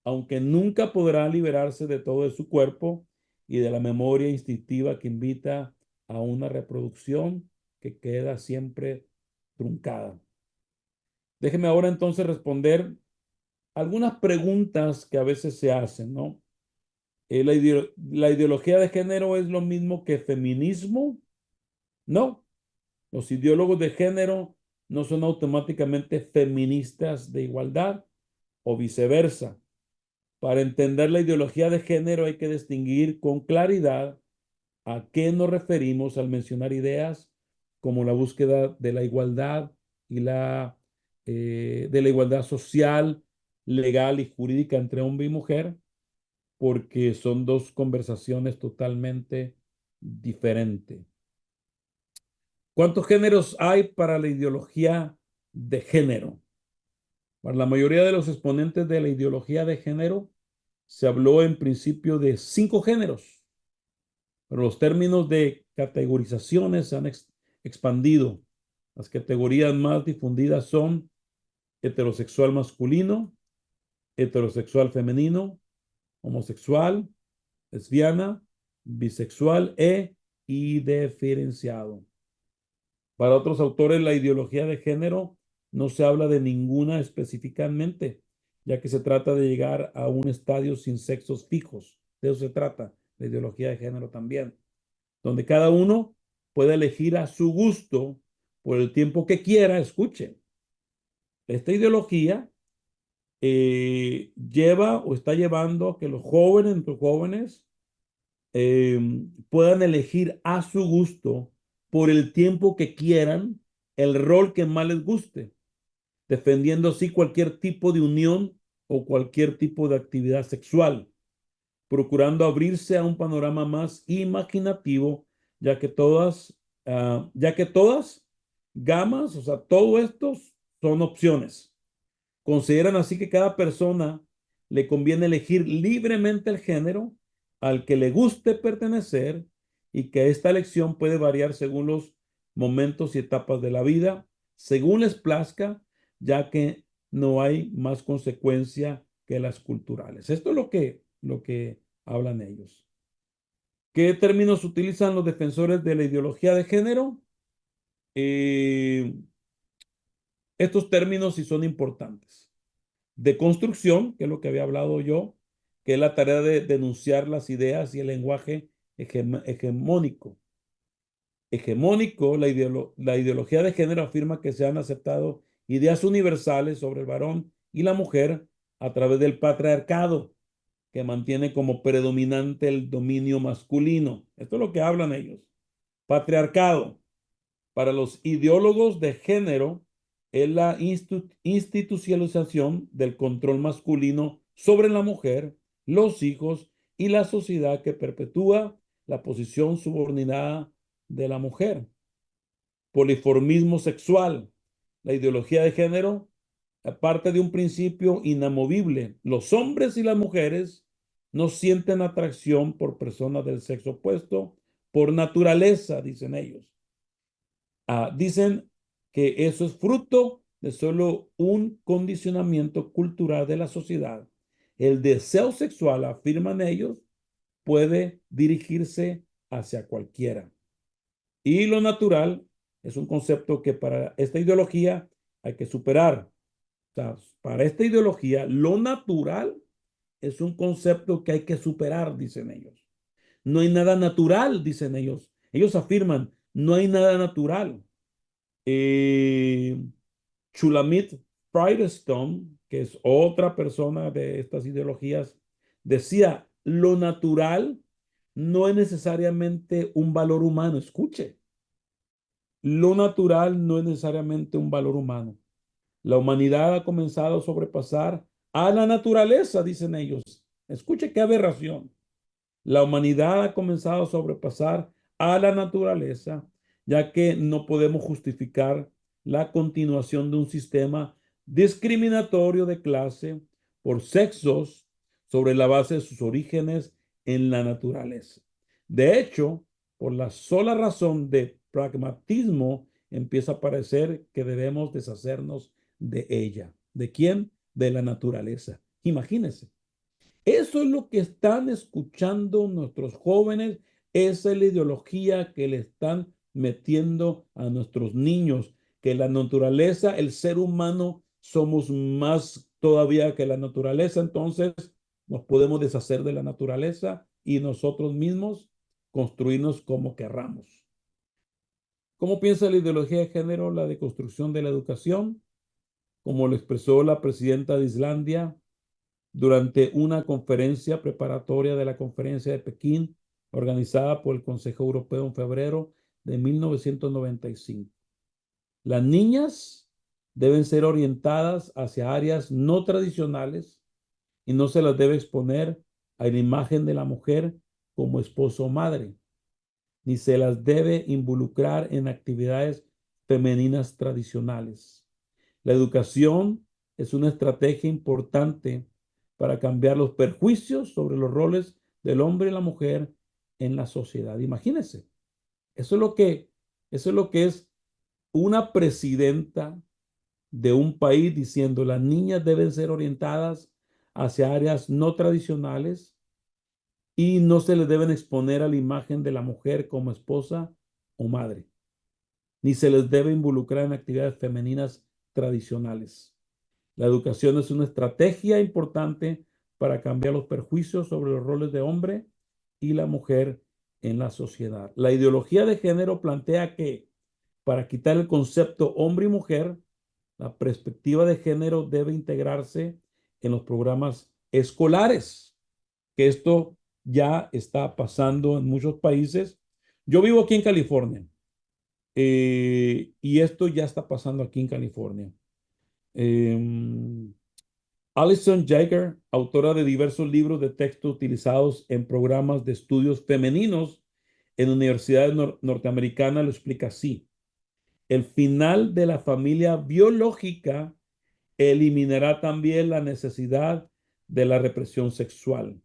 aunque nunca podrá liberarse de todo de su cuerpo y de la memoria instintiva que invita a una reproducción que queda siempre truncada. Déjeme ahora entonces responder algunas preguntas que a veces se hacen, ¿no? La ideología de género es lo mismo que feminismo. No, los ideólogos de género no son automáticamente feministas de igualdad o viceversa. Para entender la ideología de género hay que distinguir con claridad a qué nos referimos al mencionar ideas como la búsqueda de la igualdad y de la igualdad social, legal y jurídica entre hombre y mujer, porque son dos conversaciones totalmente diferentes. ¿Cuántos géneros hay para la ideología de género? Para la mayoría de los exponentes de la ideología de género, se habló en principio de 5 géneros, pero los términos de categorizaciones se han expandido. Las categorías más difundidas son heterosexual masculino, heterosexual femenino, homosexual, lesbiana, bisexual e indiferenciado. Para otros autores, la ideología de género no se habla de ninguna específicamente, ya que se trata de llegar a un estadio sin sexos fijos. De eso se trata la ideología de género también, donde cada uno puede elegir a su gusto por el tiempo que quiera. Escuche, esta ideología lleva o está llevando a que los jóvenes eh, puedan elegir a su gusto por el tiempo que quieran el rol que más les guste, defendiendo así cualquier tipo de unión o cualquier tipo de actividad sexual, procurando abrirse a un panorama más imaginativo, ya que todas gamas, o sea, todos estos son opciones. Consideran así que cada persona le conviene elegir libremente el género al que le guste pertenecer y que esta elección puede variar según los momentos y etapas de la vida, según les plazca, ya que no hay más consecuencia que las culturales. Esto es lo que hablan ellos. ¿Qué términos utilizan los defensores de la ideología de género? Eh, Estos términos sí son importantes. De construcción, que es lo que había hablado yo, que es la tarea de denunciar las ideas y el lenguaje hegemónico. Hegemónico, la ideología de género afirma que se han aceptado ideas universales sobre el varón y la mujer a través del patriarcado, que mantiene como predominante el dominio masculino. Esto es lo que hablan ellos. Patriarcado. Para los ideólogos de género es la institucionalización del control masculino sobre la mujer, los hijos y la sociedad que perpetúa la posición subordinada de la mujer. Poliformismo sexual. La ideología de género parte de un principio inamovible. Los hombres y las mujeres no sienten atracción por personas del sexo opuesto por naturaleza, dicen ellos. Dicen que eso es fruto de solo un condicionamiento cultural de la sociedad. El deseo sexual, afirman ellos, puede dirigirse hacia cualquiera. Y lo natural es un concepto que para esta ideología hay que superar. O sea, para esta ideología, lo natural es un concepto que hay que superar, dicen ellos. No hay nada natural, dicen ellos. Ellos afirman, no hay nada natural. Shulamit Firestone, que es otra persona de estas ideologías, decía, lo natural no es necesariamente un valor humano. Escuche, lo natural no es necesariamente un valor humano. La humanidad ha comenzado a sobrepasar a la naturaleza, dicen ellos. Escuche qué aberración. La humanidad ha comenzado a sobrepasar a la naturaleza, ya que no podemos justificar la continuación de un sistema discriminatorio de clase por sexos sobre la base de sus orígenes en la naturaleza. De hecho, por la sola razón de pragmatismo, empieza a parecer que debemos deshacernos de ella. ¿De quién? De la naturaleza. Imagínense. Eso es lo que están escuchando nuestros jóvenes. Esa es la ideología que le están metiendo a nuestros niños, que la naturaleza, el ser humano, somos más todavía que la naturaleza. Entonces, nos podemos deshacer de la naturaleza y nosotros mismos construirnos como querramos. ¿Cómo piensa la ideología de género la deconstrucción de la educación? Como lo expresó la presidenta de Islandia durante una conferencia preparatoria de la conferencia de Pekín, organizada por el Consejo Europeo en febrero de 1995. Las niñas deben ser orientadas hacia áreas no tradicionales y no se las debe exponer a la imagen de la mujer como esposo o madre, ni se las debe involucrar en actividades femeninas tradicionales. La educación es una estrategia importante para cambiar los perjuicios sobre los roles del hombre y la mujer en la sociedad. Imagínense, eso es lo que es una presidenta de un país diciendo las niñas deben ser orientadas hacia áreas no tradicionales y no se les deben exponer a la imagen de la mujer como esposa o madre, ni se les debe involucrar en actividades femeninas tradicionales. La educación es una estrategia importante para cambiar los perjuicios sobre los roles de hombre y la mujer en la sociedad. La ideología de género plantea que para quitar el concepto hombre y mujer, la perspectiva de género debe integrarse en los programas escolares, que esto ya está pasando en muchos países. Yo vivo aquí en California y esto ya está pasando aquí en California. Eh, Alison Jagger, autora de diversos libros de texto utilizados en programas de estudios femeninos en universidades norteamericanas, lo explica así. El final de la familia biológica eliminará también la necesidad de la represión sexual.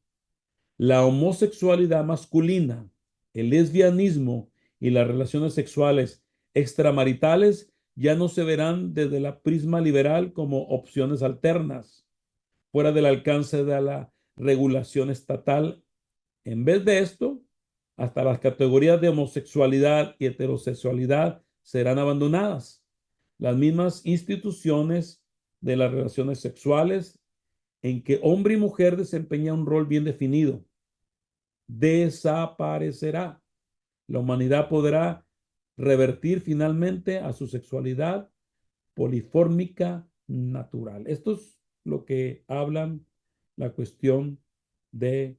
La homosexualidad masculina, el lesbianismo y las relaciones sexuales extramaritales ya no se verán desde la prisma liberal como opciones alternas, fuera del alcance de la regulación estatal. En vez de esto, hasta las categorías de homosexualidad y heterosexualidad serán abandonadas. Las mismas instituciones de las relaciones sexuales en que hombre y mujer desempeñan un rol bien definido desaparecerá. La humanidad podrá revertir finalmente a su sexualidad polifórmica natural. Esto es lo que hablan la cuestión de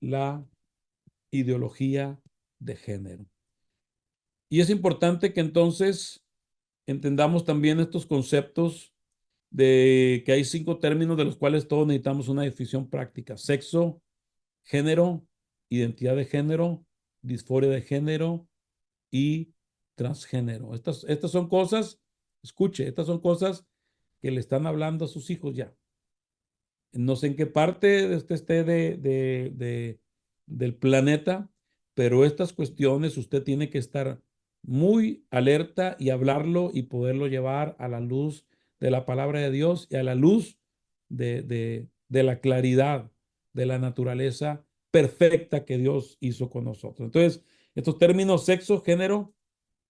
la ideología de género. Y es importante que entonces entendamos también estos conceptos de que hay 5 términos de los cuales todos necesitamos una definición práctica: sexo, género, identidad de género, disforia de género y transgénero. Estas son cosas, escuche, estas son cosas que le están hablando a sus hijos ya. No sé en qué parte de esté del planeta, pero estas cuestiones usted tiene que estar muy alerta y hablarlo y poderlo llevar a la luz de la palabra de Dios y a la luz de la claridad de la naturaleza perfecta que Dios hizo con nosotros. Entonces, estos términos sexo, género,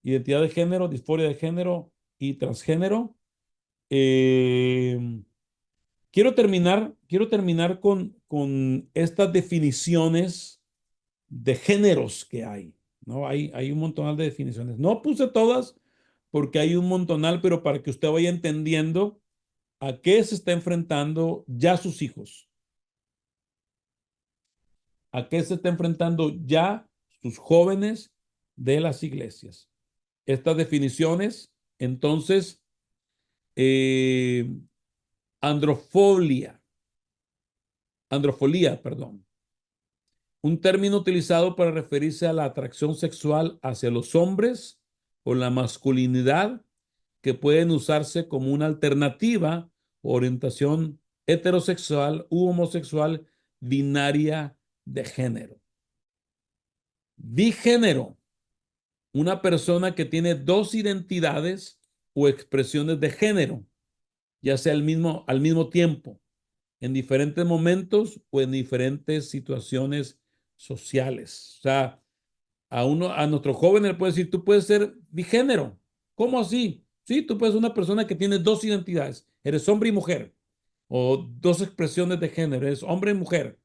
identidad de género, disforia de género y transgénero. eh, quiero terminar con estas definiciones de géneros que hay, ¿no? Hay un montonal de definiciones. No puse todas porque hay un montonal, pero para que usted vaya entendiendo a qué se está enfrentando ya sus hijos, a qué se está enfrentando ya sus jóvenes de las iglesias. Estas definiciones, entonces, eh, androfolia, androfolía, perdón. Un término utilizado para referirse a la atracción sexual hacia los hombres o la masculinidad que pueden usarse como una alternativa o orientación heterosexual u homosexual binaria de género. Bigénero, una persona que tiene dos identidades o expresiones de género, ya sea al mismo tiempo, en diferentes momentos o en diferentes situaciones sociales. O sea, a nuestro joven le puede decir, tú puedes ser bigénero. ¿Cómo así? Sí, tú puedes ser una persona que tiene dos identidades. Eres hombre y mujer. o dos expresiones de género, es hombre y mujer.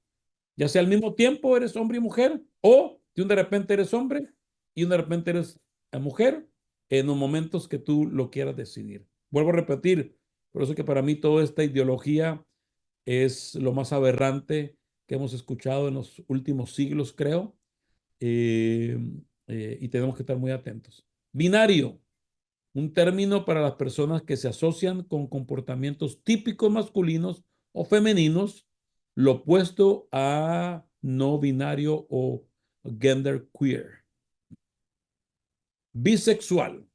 Ya sea al mismo tiempo eres hombre y mujer, o de repente eres hombre y de repente eres mujer en los momentos que tú lo quieras decidir. Vuelvo a repetir, por eso que para mí toda esta ideología es lo más aberrante que hemos escuchado en los últimos siglos, creo, eh, y tenemos que estar muy atentos. Binario, un término para las personas que se asocian con comportamientos típicos masculinos o femeninos, lo opuesto a no binario o gender queer. Bisexual,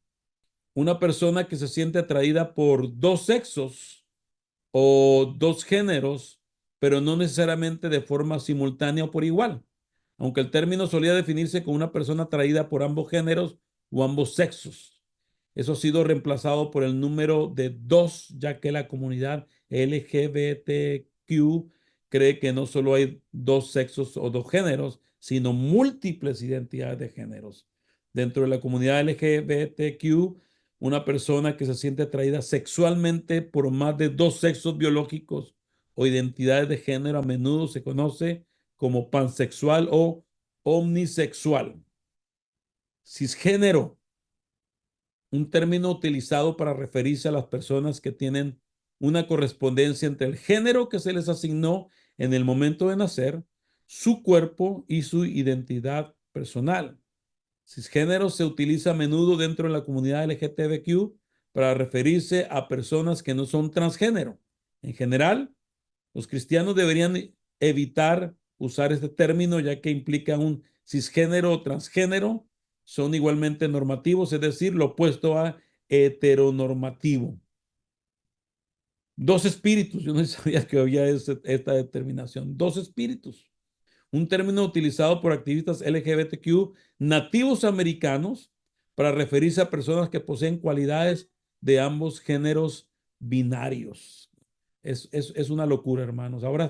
una persona que se siente atraída por dos sexos o dos géneros, pero no necesariamente de forma simultánea o por igual, aunque el término solía definirse como una persona atraída por ambos géneros o ambos sexos. Eso ha sido reemplazado por el número de dos, ya que la comunidad LGBTQ cree que no solo hay dos sexos o dos géneros, sino múltiples identidades de géneros. Dentro de la comunidad LGBTQ, una persona que se siente atraída sexualmente por más de dos sexos biológicos o identidades de género a menudo se conoce como pansexual o omnisexual. Cisgénero, un término utilizado para referirse a las personas que tienen una correspondencia entre el género que se les asignó en el momento de nacer, su cuerpo y su identidad personal. Cisgénero se utiliza a menudo dentro de la comunidad LGTBQ para referirse a personas que no son transgénero. En general, los cristianos deberían evitar usar este término ya que implica un cisgénero o transgénero. Son igualmente normativos, es decir, lo opuesto a heteronormativo. Dos espíritus, yo no sabía que había esta determinación. Dos espíritus, un término utilizado por activistas LGBTQ nativos americanos para referirse a personas que poseen cualidades de ambos géneros binarios. Es una locura, hermanos. Ahora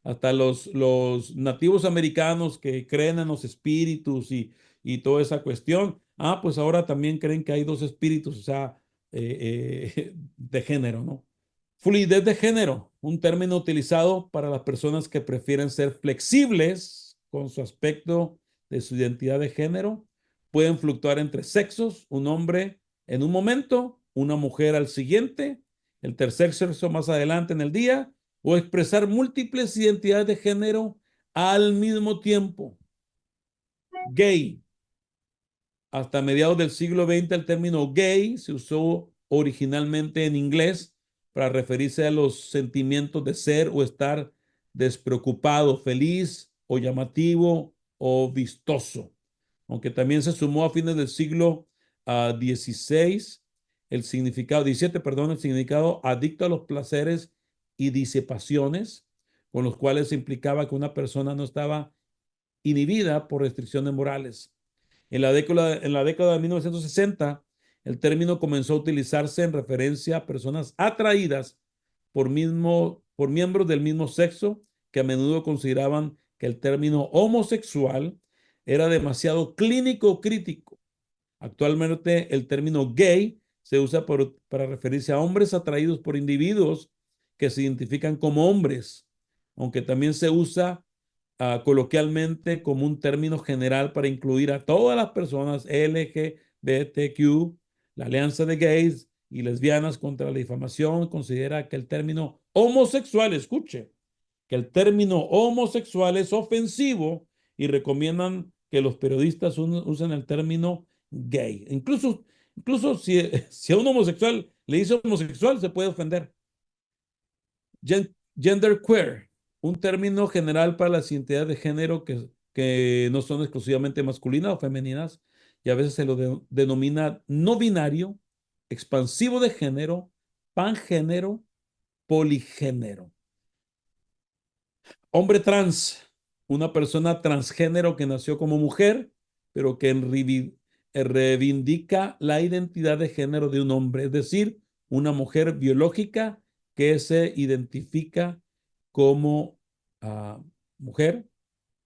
hasta los nativos americanos que creen en los espíritus y toda esa cuestión, pues ahora también creen que hay dos espíritus, o sea, de género, ¿no? Fluidez de género, un término utilizado para las personas que prefieren ser flexibles con su aspecto de su identidad de género. Pueden fluctuar entre sexos, un hombre en un momento, una mujer al siguiente, el tercer sexo más adelante en el día, o expresar múltiples identidades de género al mismo tiempo. Gay. Hasta mediados del siglo XX el término gay se usó originalmente en inglés para referirse a los sentimientos de ser o estar despreocupado, feliz o llamativo o vistoso. Aunque también se sumó a fines del siglo XVI el significado, 17, perdón, el significado adicto a los placeres y disipaciones, con los cuales se implicaba que una persona no estaba inhibida por restricciones morales. En la década de 1960, el término comenzó a utilizarse en referencia a personas atraídas por miembros del mismo sexo que a menudo consideraban que el término homosexual era demasiado clínico o crítico. Actualmente el término gay se usa para referirse a hombres atraídos por individuos que se identifican como hombres, aunque también se usa coloquialmente como un término general para incluir a todas las personas LGBTQ. La Alianza de Gays y Lesbianas contra la Difamación considera que el término homosexual, escuche, que el término homosexual es ofensivo y recomiendan que los periodistas usen el término gay. Incluso si a un homosexual le dice homosexual, se puede ofender. Genderqueer, un término general para las identidades de género que no son exclusivamente masculinas o femeninas, y a veces se lo denomina no binario, expansivo de género, pangénero, poligénero. Hombre trans, una persona transgénero que nació como mujer, pero que reivindica la identidad de género de un hombre, es decir, una mujer biológica que se identifica como mujer.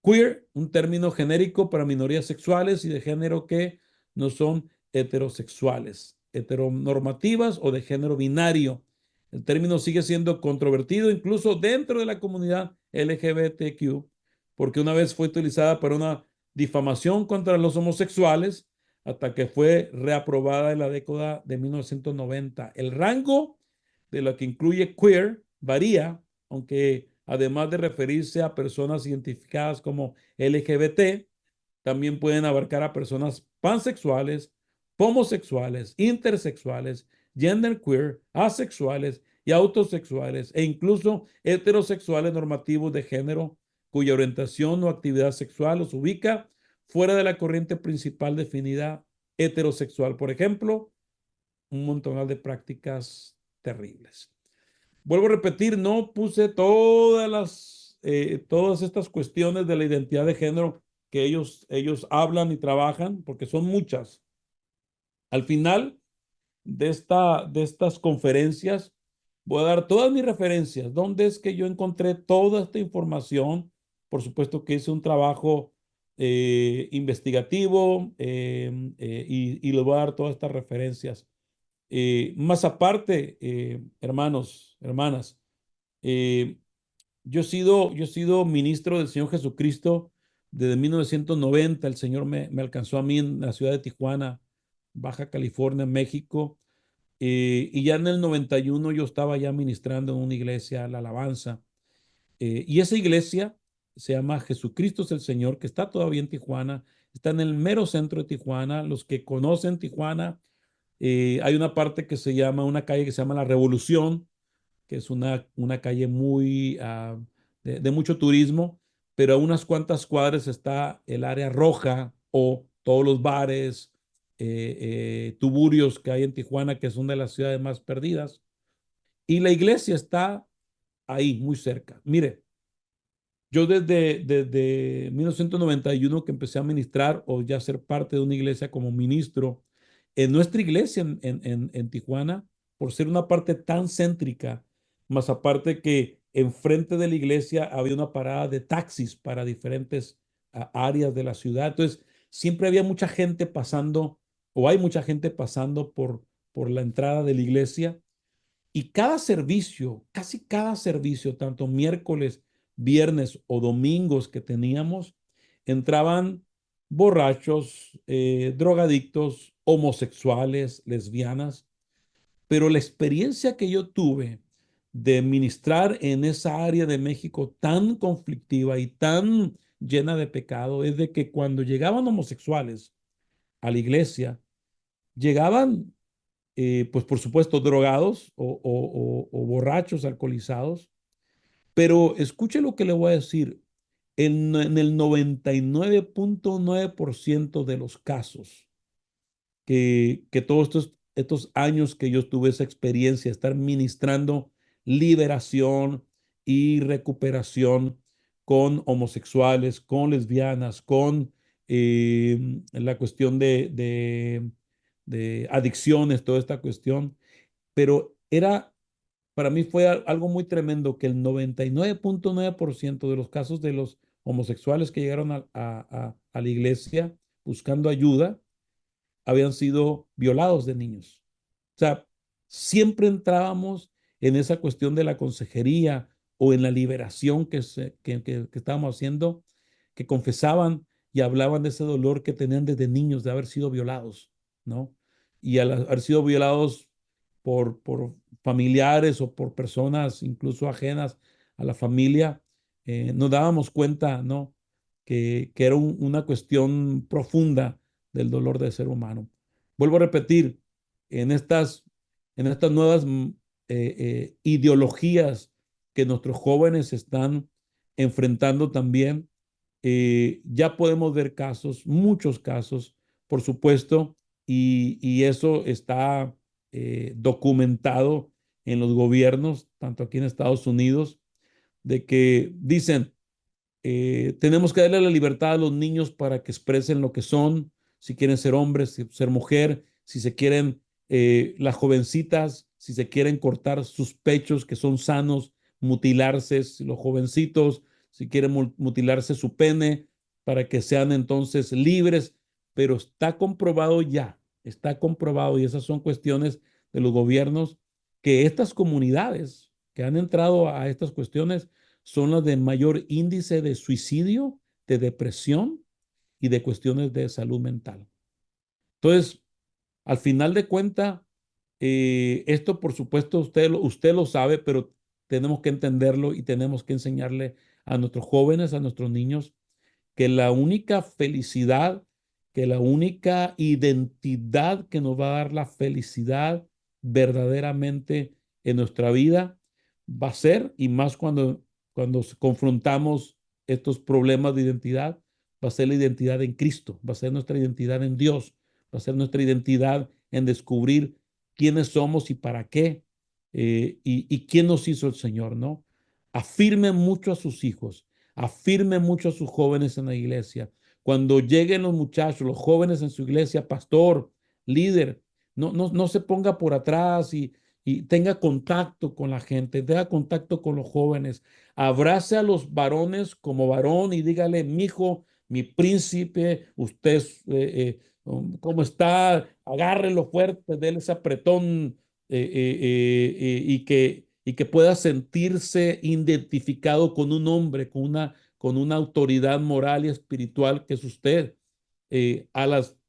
Queer, un término genérico para minorías sexuales y de género que no son heterosexuales, heteronormativas o de género binario, El término sigue siendo controvertido incluso dentro de la comunidad LGBTQ, porque una vez fue utilizada para una difamación contra los homosexuales hasta que fue reaprobada en la década de 1990. El rango de lo que incluye queer varía, aunque además de referirse a personas identificadas como LGBT, también pueden abarcar a personas pansexuales, homosexuales, intersexuales, genderqueer, asexuales y autosexuales, e incluso heterosexuales normativos de género cuya orientación o actividad sexual los ubica fuera de la corriente principal definida heterosexual. Por ejemplo, un montón de prácticas terribles. Vuelvo a repetir, no puse todas estas cuestiones de la identidad de género que ellos hablan y trabajan, porque son muchas. Al final de estas conferencias, voy a dar todas mis referencias. ¿Dónde es que yo encontré toda esta información? Por supuesto que hice un trabajo investigativo y les voy a dar todas estas referencias. Más aparte, hermanos, hermanas, eh, yo he sido ministro del Señor Jesucristo desde 1990. El Señor me alcanzó a mí en la ciudad de Tijuana, Baja California, México. Y ya en el 91 yo estaba ya ministrando en una iglesia, la alabanza. Y esa iglesia se llama Jesucristo es el Señor, que está todavía en Tijuana. Está en el mero centro de Tijuana. Los que conocen Tijuana, hay una parte que se llama, una calle que se llama La Revolución, que es una calle muy de mucho turismo, pero a unas cuantas cuadras está el área roja o todos los bares, tuburios que hay en Tijuana, que son de las ciudades más perdidas. Y la iglesia está ahí, muy cerca. Mire, yo desde 1991 que empecé a ministrar o ya ser parte de una iglesia como ministro, en nuestra iglesia en Tijuana, por ser una parte tan céntrica, más aparte que enfrente de la iglesia había una parada de taxis para diferentes áreas de la ciudad. Entonces, siempre había mucha gente pasando, o hay mucha gente pasando por la entrada de la iglesia. Y cada servicio, casi cada servicio, tanto miércoles, viernes o domingos que teníamos, entraban borrachos, drogadictos, homosexuales, lesbianas. Pero la experiencia que yo tuve de ministrar en esa área de México tan conflictiva y tan llena de pecado es de que cuando llegaban homosexuales a la iglesia, llegaban pues por supuesto, drogados o borrachos, alcoholizados. Pero escuche lo que le voy a decir. En el 99.9% de los casos que todos estos años que yo tuve esa experiencia, estar ministrando liberación y recuperación con homosexuales, con lesbianas, con la cuestión de adicciones, toda esta cuestión, pero para mí fue algo muy tremendo que el 99.9% de los casos de los homosexuales que llegaron a la iglesia buscando ayuda habían sido violados de niños. O sea, siempre entrábamos en esa cuestión de la consejería o en la liberación que estábamos haciendo, que confesaban y hablaban de ese dolor que tenían desde niños de haber sido violados, ¿no? Y al haber sido violados por familiares o por personas incluso ajenas a la familia, nos dábamos cuenta, ¿no? Que era una cuestión profunda del dolor del ser humano. Vuelvo a repetir, en estas nuevas ideologías que nuestros jóvenes están enfrentando también, ya podemos ver casos, muchos casos, por supuesto, y eso está documentado en los gobiernos, tanto aquí en Estados Unidos, de que dicen, tenemos que darle la libertad a los niños para que expresen lo que son, si quieren ser hombres, ser mujer, si se quieren, las jovencitas, si se quieren cortar sus pechos que son sanos, mutilarse, los jovencitos, si quieren mutilarse su pene, para que sean entonces libres, pero está comprobado ya, está comprobado, y esas son cuestiones de los gobiernos, que estas comunidades que han entrado a estas cuestiones son las de mayor índice de suicidio, de depresión y de cuestiones de salud mental. Entonces, al final de cuentas, esto por supuesto usted lo sabe, pero tenemos que entenderlo y tenemos que enseñarle a nuestros jóvenes, a nuestros niños, que la única felicidad, que la única identidad que nos va a dar la felicidad verdaderamente en nuestra vida va a ser, y más cuando confrontamos estos problemas de identidad, va a ser la identidad en Cristo, va a ser nuestra identidad en Dios, va a ser nuestra identidad en descubrir quiénes somos y para qué, y quién nos hizo el Señor, ¿no? Afirme mucho a sus hijos, afirme mucho a sus jóvenes en la iglesia. Cuando lleguen los muchachos, los jóvenes en su iglesia, pastor, líder, no se ponga por atrás y tenga contacto con la gente, tenga contacto con los jóvenes, abrace a los varones como varón y dígale, mi hijo, mi príncipe, usted, ¿cómo está? Agárrelo fuerte, déle ese apretón y que pueda sentirse identificado con un hombre, con una autoridad moral y espiritual que es usted.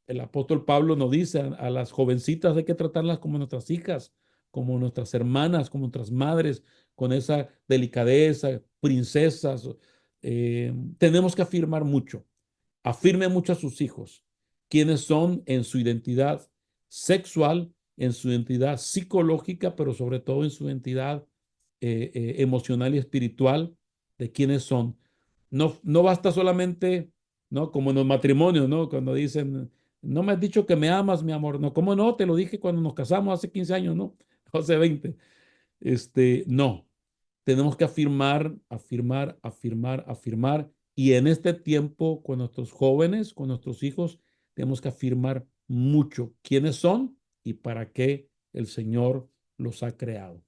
El apóstol Pablo nos dice, a las jovencitas hay que tratarlas como nuestras hijas, como nuestras hermanas, como nuestras madres, con esa delicadeza, princesas. Tenemos que afirmar mucho. Afirme mucho a sus hijos quiénes son en su identidad sexual, en su identidad psicológica, pero sobre todo en su identidad emocional y espiritual de quiénes son. No basta solamente, ¿no? Como en los matrimonios, ¿no? Cuando dicen, no me has dicho que me amas, mi amor. No, ¿cómo no? Te lo dije cuando nos casamos hace 15 años, ¿no? Hace 20. No. Tenemos que afirmar, afirmar, afirmar, afirmar. Y en este tiempo, con nuestros jóvenes, con nuestros hijos, tenemos que afirmar mucho quiénes son y para qué el Señor los ha creado.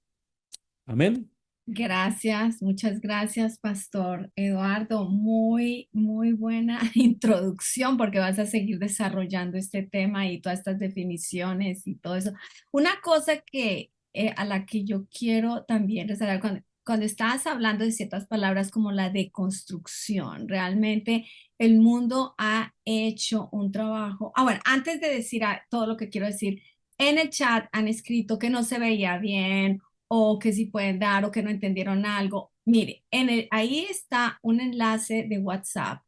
Amén. Gracias, muchas gracias, Pastor Eduardo. Muy, muy buena introducción porque vas a seguir desarrollando este tema y todas estas definiciones y todo eso. Una cosa que a la que yo quiero también resaltar cuando estabas hablando de ciertas palabras como la deconstrucción, realmente el mundo ha hecho un trabajo. Ah, bueno, antes de decir todo lo que quiero decir, en el chat han escrito que no se veía bien o que si pueden dar o que no entendieron algo. Mire, ahí está un enlace de WhatsApp.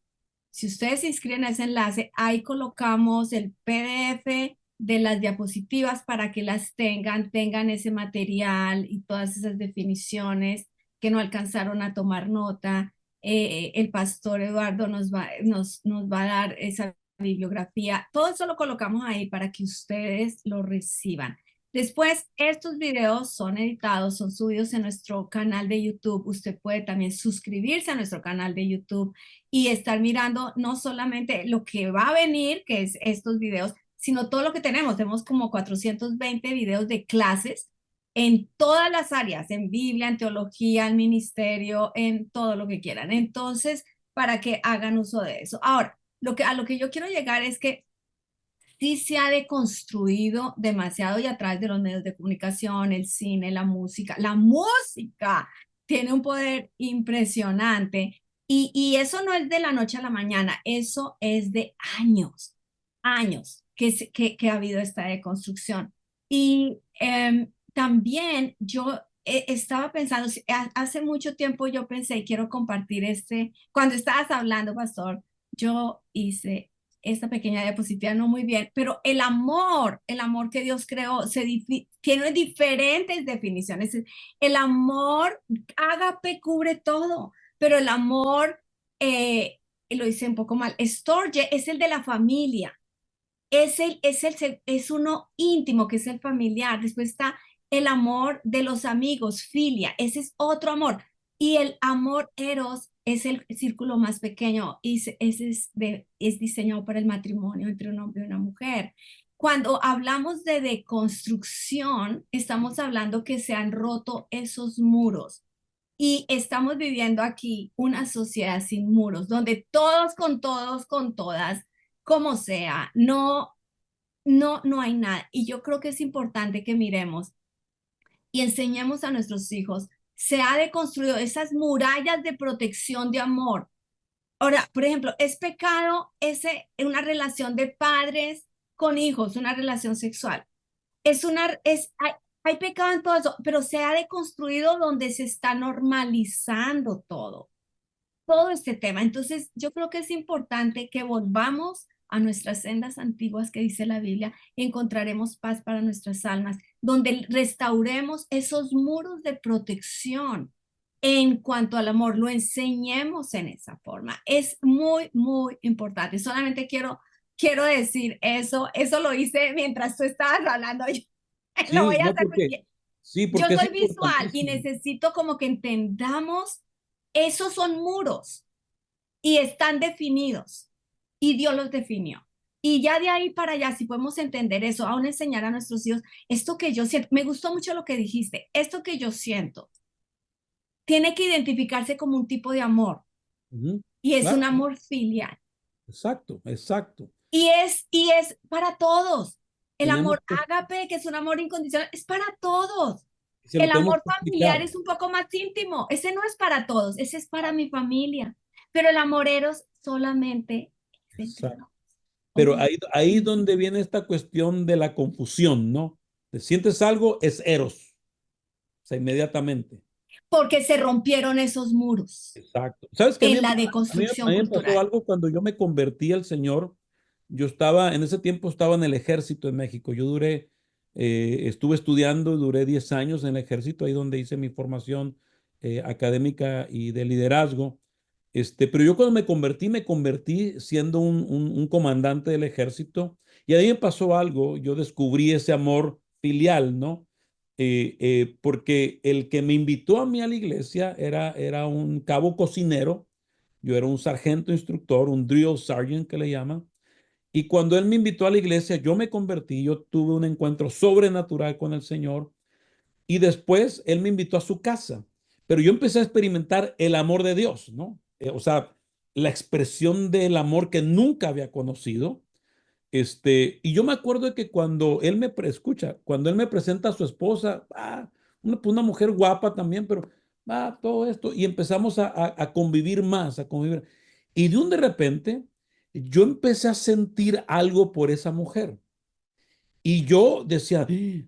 Si ustedes se inscriben a ese enlace, ahí colocamos el PDF de las diapositivas para que las tengan ese material y todas esas definiciones que no alcanzaron a tomar nota. El pastor Eduardo nos va a dar esa bibliografía. Todo eso lo colocamos ahí para que ustedes lo reciban. Después, estos videos son editados, son subidos en nuestro canal de YouTube. Usted puede también suscribirse a nuestro canal de YouTube y estar mirando no solamente lo que va a venir, que es estos videos, sino todo lo que tenemos. Tenemos como 420 videos de clases en todas las áreas, en Biblia, en teología, en ministerio, en todo lo que quieran. Entonces, para que hagan uso de eso. Ahora, a lo que yo quiero llegar es que sí se ha deconstruido demasiado y a través de los medios de comunicación, el cine, la música. La música tiene un poder impresionante y eso no es de la noche a la mañana, eso es de años, años que ha habido esta deconstrucción. Y también yo estaba pensando, hace mucho tiempo yo pensé, y quiero compartir cuando estabas hablando, pastor, yo hice esta pequeña diapositiva, no muy bien, pero el amor que Dios creó, tiene diferentes definiciones. El amor ágape cubre todo, pero el amor, lo hice un poco mal, storge es el de la familia, es uno íntimo, que es el familiar. Después está el amor de los amigos, filia, ese es otro amor. Y el amor eros es el círculo más pequeño y ese es diseñado para el matrimonio entre un hombre y una mujer. Cuando hablamos de deconstrucción, estamos hablando que se han roto esos muros y estamos viviendo aquí una sociedad sin muros, donde todos, con todas, como sea, no hay nada. Y yo creo que es importante que miremos y enseñemos a nuestros hijos, se ha deconstruido esas murallas de protección de amor. Ahora, por ejemplo, es pecado una relación de padres con hijos, una relación sexual. Hay pecado en todo eso, pero se ha deconstruido donde se está normalizando todo este tema. Entonces, yo creo que es importante que volvamos a nuestras sendas antiguas que dice la Biblia y encontraremos paz para nuestras almas, donde restauremos esos muros de protección en cuanto al amor, lo enseñemos en esa forma. Es muy, muy importante. Solamente quiero decir eso lo hice mientras tú estabas hablando. Yo lo Sí, voy a no hacer porque, porque sí, yo porque es soy visual y importantísimo. necesito como que entendamos, esos son muros y están definidos y Dios los definió. Y ya de ahí para allá, si podemos entender eso, aún enseñar a nuestros hijos, esto que yo siento, me gustó mucho lo que dijiste, esto que yo siento, tiene que identificarse como un tipo de amor Ujú. y es un Claro, amor filial. exacto, exacto. Y es para todos. El Tenemos amor que, ágape, que es un amor incondicional, es para todos. se lo El tenemos amor que familiar explicar. es un poco más íntimo. Ese no es para todos, ese es para mi familia. Pero el amor eros solamente es entre Exacto. dos Pero hombres. ahí donde viene esta cuestión de la confusión, ¿no? Te sientes algo, es eros, o sea, inmediatamente. Porque se rompieron esos muros Exacto. ¿Sabes qué? en la A deconstrucción mí me pasó cultural. algo cuando yo me convertí al Señor. Yo estaba, en ese tiempo estaba en el ejército en México. Estuve estudiando, duré 10 años en el ejército, ahí donde hice mi formación académica y de liderazgo. Pero yo cuando me convertí siendo un comandante del ejército y ahí me pasó algo, yo descubrí ese amor filial, ¿no? Porque el que me invitó a mí a la iglesia era un cabo cocinero, yo era un sargento instructor, un drill sergeant que le llaman, y cuando él me invitó a la iglesia, yo me convertí, yo tuve un encuentro sobrenatural con el Señor, y después él me invitó a su casa, pero yo empecé a experimentar el amor de Dios, ¿no? O sea, la expresión del amor que nunca había conocido. Y yo me acuerdo de que escucha, cuando él me presenta a su esposa, una mujer guapa también, pero todo esto, y empezamos a convivir más, a convivir. Y de repente, yo empecé a sentir algo por esa mujer. Y yo decía,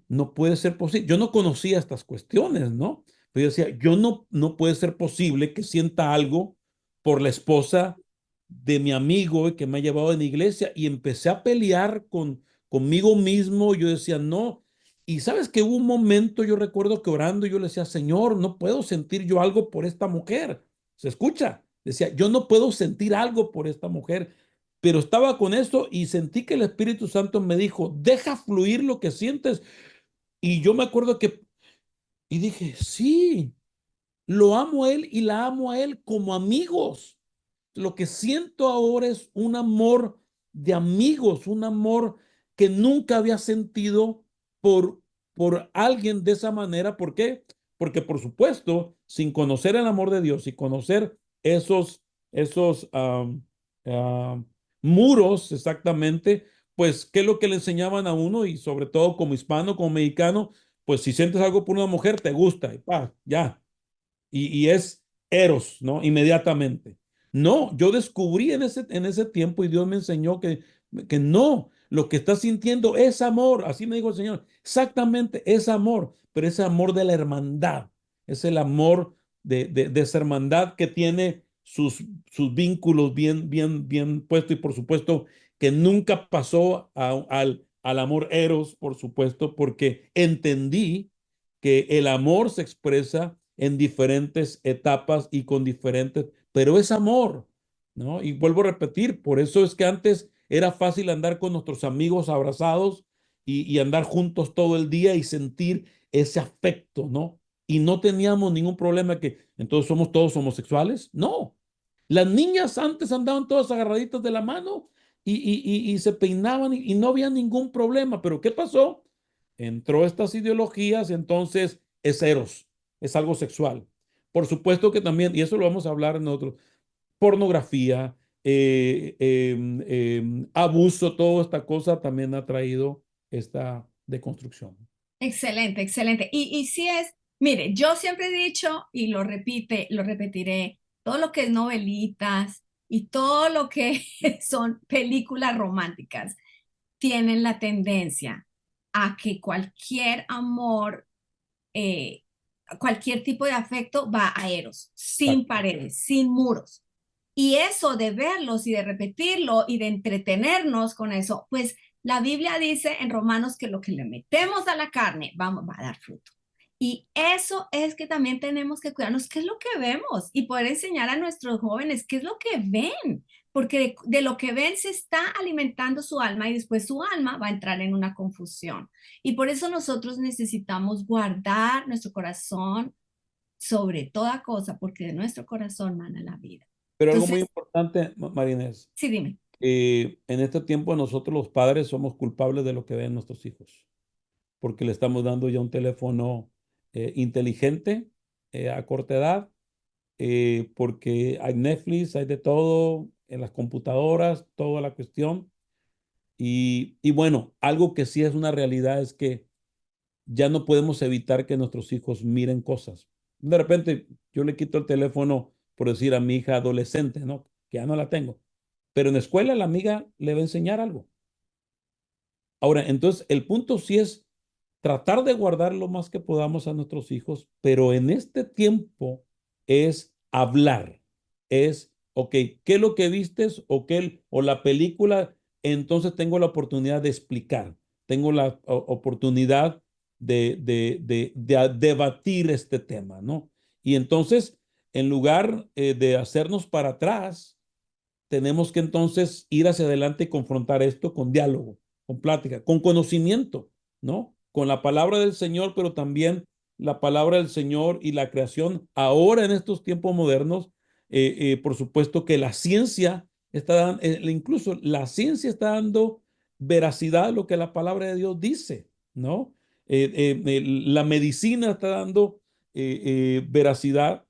no puede ser posible. Yo no conocía estas cuestiones, ¿no? Pero yo decía, no puede ser posible que sienta algo por la esposa de mi amigo y que me ha llevado en la iglesia. Y empecé a pelear conmigo mismo. Yo decía, no. Y sabes que hubo un momento, yo recuerdo que orando, yo le decía, Señor, no puedo sentir yo algo por esta mujer. ¿Se escucha? Decía, yo no puedo sentir algo por esta mujer. Pero estaba con eso y sentí que el Espíritu Santo me dijo, deja fluir lo que sientes. Y yo me acuerdo y dije, sí, lo amo a él y la amo a él como amigos. Lo que siento ahora es un amor de amigos, un amor que nunca había sentido por, por alguien de esa manera. ¿Por qué? Porque por supuesto, sin conocer el amor de Dios y conocer esos muros exactamente, pues, ¿qué es lo que le enseñaban a uno? Y sobre todo como hispano, como mexicano, pues si sientes algo por una mujer, te gusta, y ya, y es eros, ¿no? Inmediatamente. No, yo descubrí en ese tiempo y Dios me enseñó que no, lo que estás sintiendo es amor, así me dijo el Señor, exactamente es amor, pero es amor de la hermandad, es el amor de esa hermandad que tiene sus vínculos bien, bien, bien puestos y por supuesto que nunca pasó al amor eros, por supuesto, porque entendí que el amor se expresa en diferentes etapas y con diferentes, pero es amor, ¿no? Y vuelvo a repetir, por eso es que antes era fácil andar con nuestros amigos abrazados y andar juntos todo el día y sentir ese afecto, ¿no? Y no teníamos ningún problema que entonces somos todos homosexuales. No, las niñas antes andaban todas agarraditas de la mano y se peinaban y no había ningún problema. Pero ¿qué pasó? Entró estas ideologías, entonces es eros, es algo sexual. Por supuesto que también, y eso lo vamos a hablar en otro, pornografía, abuso, toda esta cosa también ha traído esta deconstrucción. Excelente, excelente. Y sí es, mire, yo siempre he dicho y lo repetiré, todo lo que es novelitas y todo lo que son películas románticas tienen la tendencia a que cualquier amor, eh, cualquier tipo de afecto va a Eros, sin Exacto. paredes, sin muros. Y eso de verlos y de repetirlo y de entretenernos con eso, pues la Biblia dice en Romanos que lo que le metemos a la carne va a dar fruto. Y eso es que también tenemos que cuidarnos, qué es lo que vemos y poder enseñar a nuestros jóvenes qué es lo que ven, porque de lo que ven se está alimentando su alma y después su alma va a entrar en una confusión. Y por eso nosotros necesitamos guardar nuestro corazón sobre toda cosa, porque de nuestro corazón mana la vida. Pero algo muy Entonces, importante, Marinés, sí, dime. en este tiempo nosotros los padres somos culpables de lo que ven nuestros hijos, porque le estamos dando ya un teléfono inteligente a corta edad, porque hay Netflix, hay de todo en las computadoras, toda la cuestión. Y bueno, algo que sí es una realidad es que ya no podemos evitar que nuestros hijos miren cosas. De repente yo le quito el teléfono, por decir, a mi hija adolescente, ¿no? Que ya no la tengo. Pero en la escuela la amiga le va a enseñar algo. Ahora, entonces, el punto sí es tratar de guardar lo más que podamos a nuestros hijos, pero en este tiempo es hablar, es, ok, ¿qué es lo que vistes o o la película? Entonces tengo la oportunidad de explicar, tengo la oportunidad de debatir este tema, ¿no? Y entonces, en lugar de hacernos para atrás, tenemos que entonces ir hacia adelante y confrontar esto con diálogo, con plática, con conocimiento, ¿no? Con la palabra del Señor, pero también la palabra del Señor y la creación. Ahora en estos tiempos modernos, por supuesto que la ciencia está dando, incluso la ciencia está dando veracidad a lo que la palabra de Dios dice, ¿no? La medicina está dando veracidad,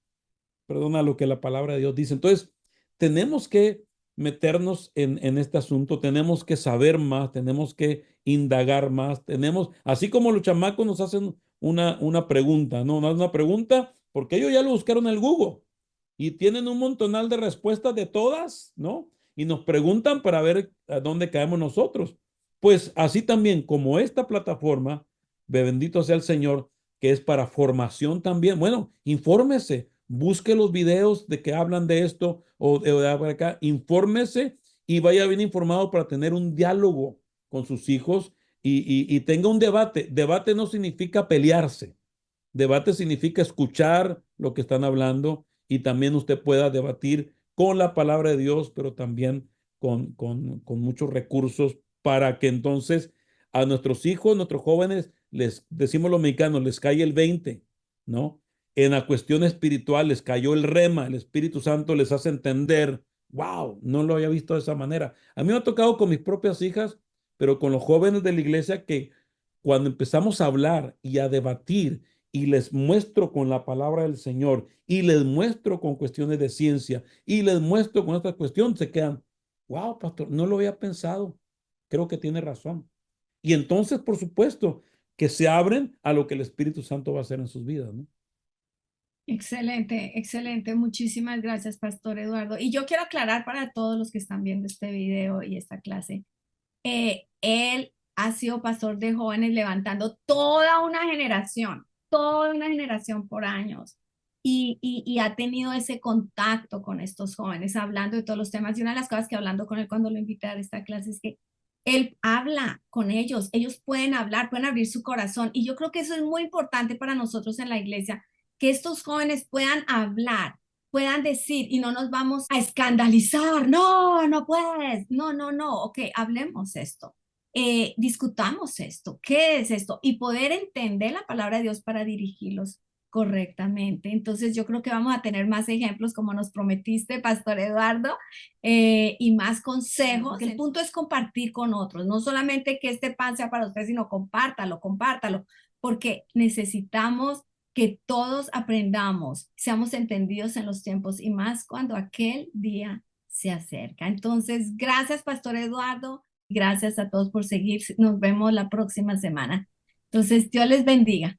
perdona, a lo que la palabra de Dios dice. Entonces, tenemos que meternos en este asunto, tenemos que saber más, tenemos que indagar más, tenemos, así como los chamacos nos hacen una pregunta, ¿no? Una pregunta, porque ellos ya lo buscaron en el Google y tienen un montonal de respuestas de todas, ¿no? Y nos preguntan para ver a dónde caemos nosotros. Pues así también como esta plataforma, bendito sea el Señor, que es para formación también. Bueno, infórmese, busque los videos de que hablan de esto o de acá, infórmese y vaya bien informado para tener un diálogo con sus hijos y tenga un debate. Debate no significa pelearse. Debate significa escuchar lo que están hablando y también usted pueda debatir con la palabra de Dios, pero también con muchos recursos para que entonces a nuestros hijos, nuestros jóvenes, les decimos los mexicanos, les cae el 20, ¿no? En la cuestión espiritual les cayó el rema, el Espíritu Santo les hace entender, wow, no lo había visto de esa manera. A mí me ha tocado con mis propias hijas, pero con los jóvenes de la iglesia que cuando empezamos a hablar y a debatir y les muestro con la palabra del Señor y les muestro con cuestiones de ciencia y les muestro con esta cuestión, se quedan, wow, pastor, no lo había pensado, creo que tiene razón. Y entonces, por supuesto, que se abren a lo que el Espíritu Santo va a hacer en sus vidas, ¿no? Excelente, excelente. Muchísimas gracias, Pastor Eduardo. Y yo quiero aclarar para todos los que están viendo este video y esta clase, él ha sido pastor de jóvenes levantando toda una generación por años. Y ha tenido ese contacto con estos jóvenes, hablando de todos los temas. Y una de las cosas que hablando con él cuando lo invité a esta clase es que él habla con ellos pueden hablar, pueden abrir su corazón. Y yo creo que eso es muy importante para nosotros en la iglesia, que estos jóvenes puedan hablar, puedan decir y no nos vamos a escandalizar. No, no puedes. No, no, no. Ok, hablemos esto. Discutamos esto. ¿Qué es esto? Y poder entender la palabra de Dios para dirigirlos correctamente. Entonces yo creo que vamos a tener más ejemplos como nos prometiste, Pastor Eduardo, y más consejos. El punto es compartir con otros, no solamente que este pan sea para usted, sino compártalo, compártalo, porque necesitamos que todos aprendamos, seamos entendidos en los tiempos y más cuando aquel día se acerca. Entonces, gracias, Pastor Eduardo. Gracias a todos por seguir. Nos vemos la próxima semana. Entonces, Dios les bendiga.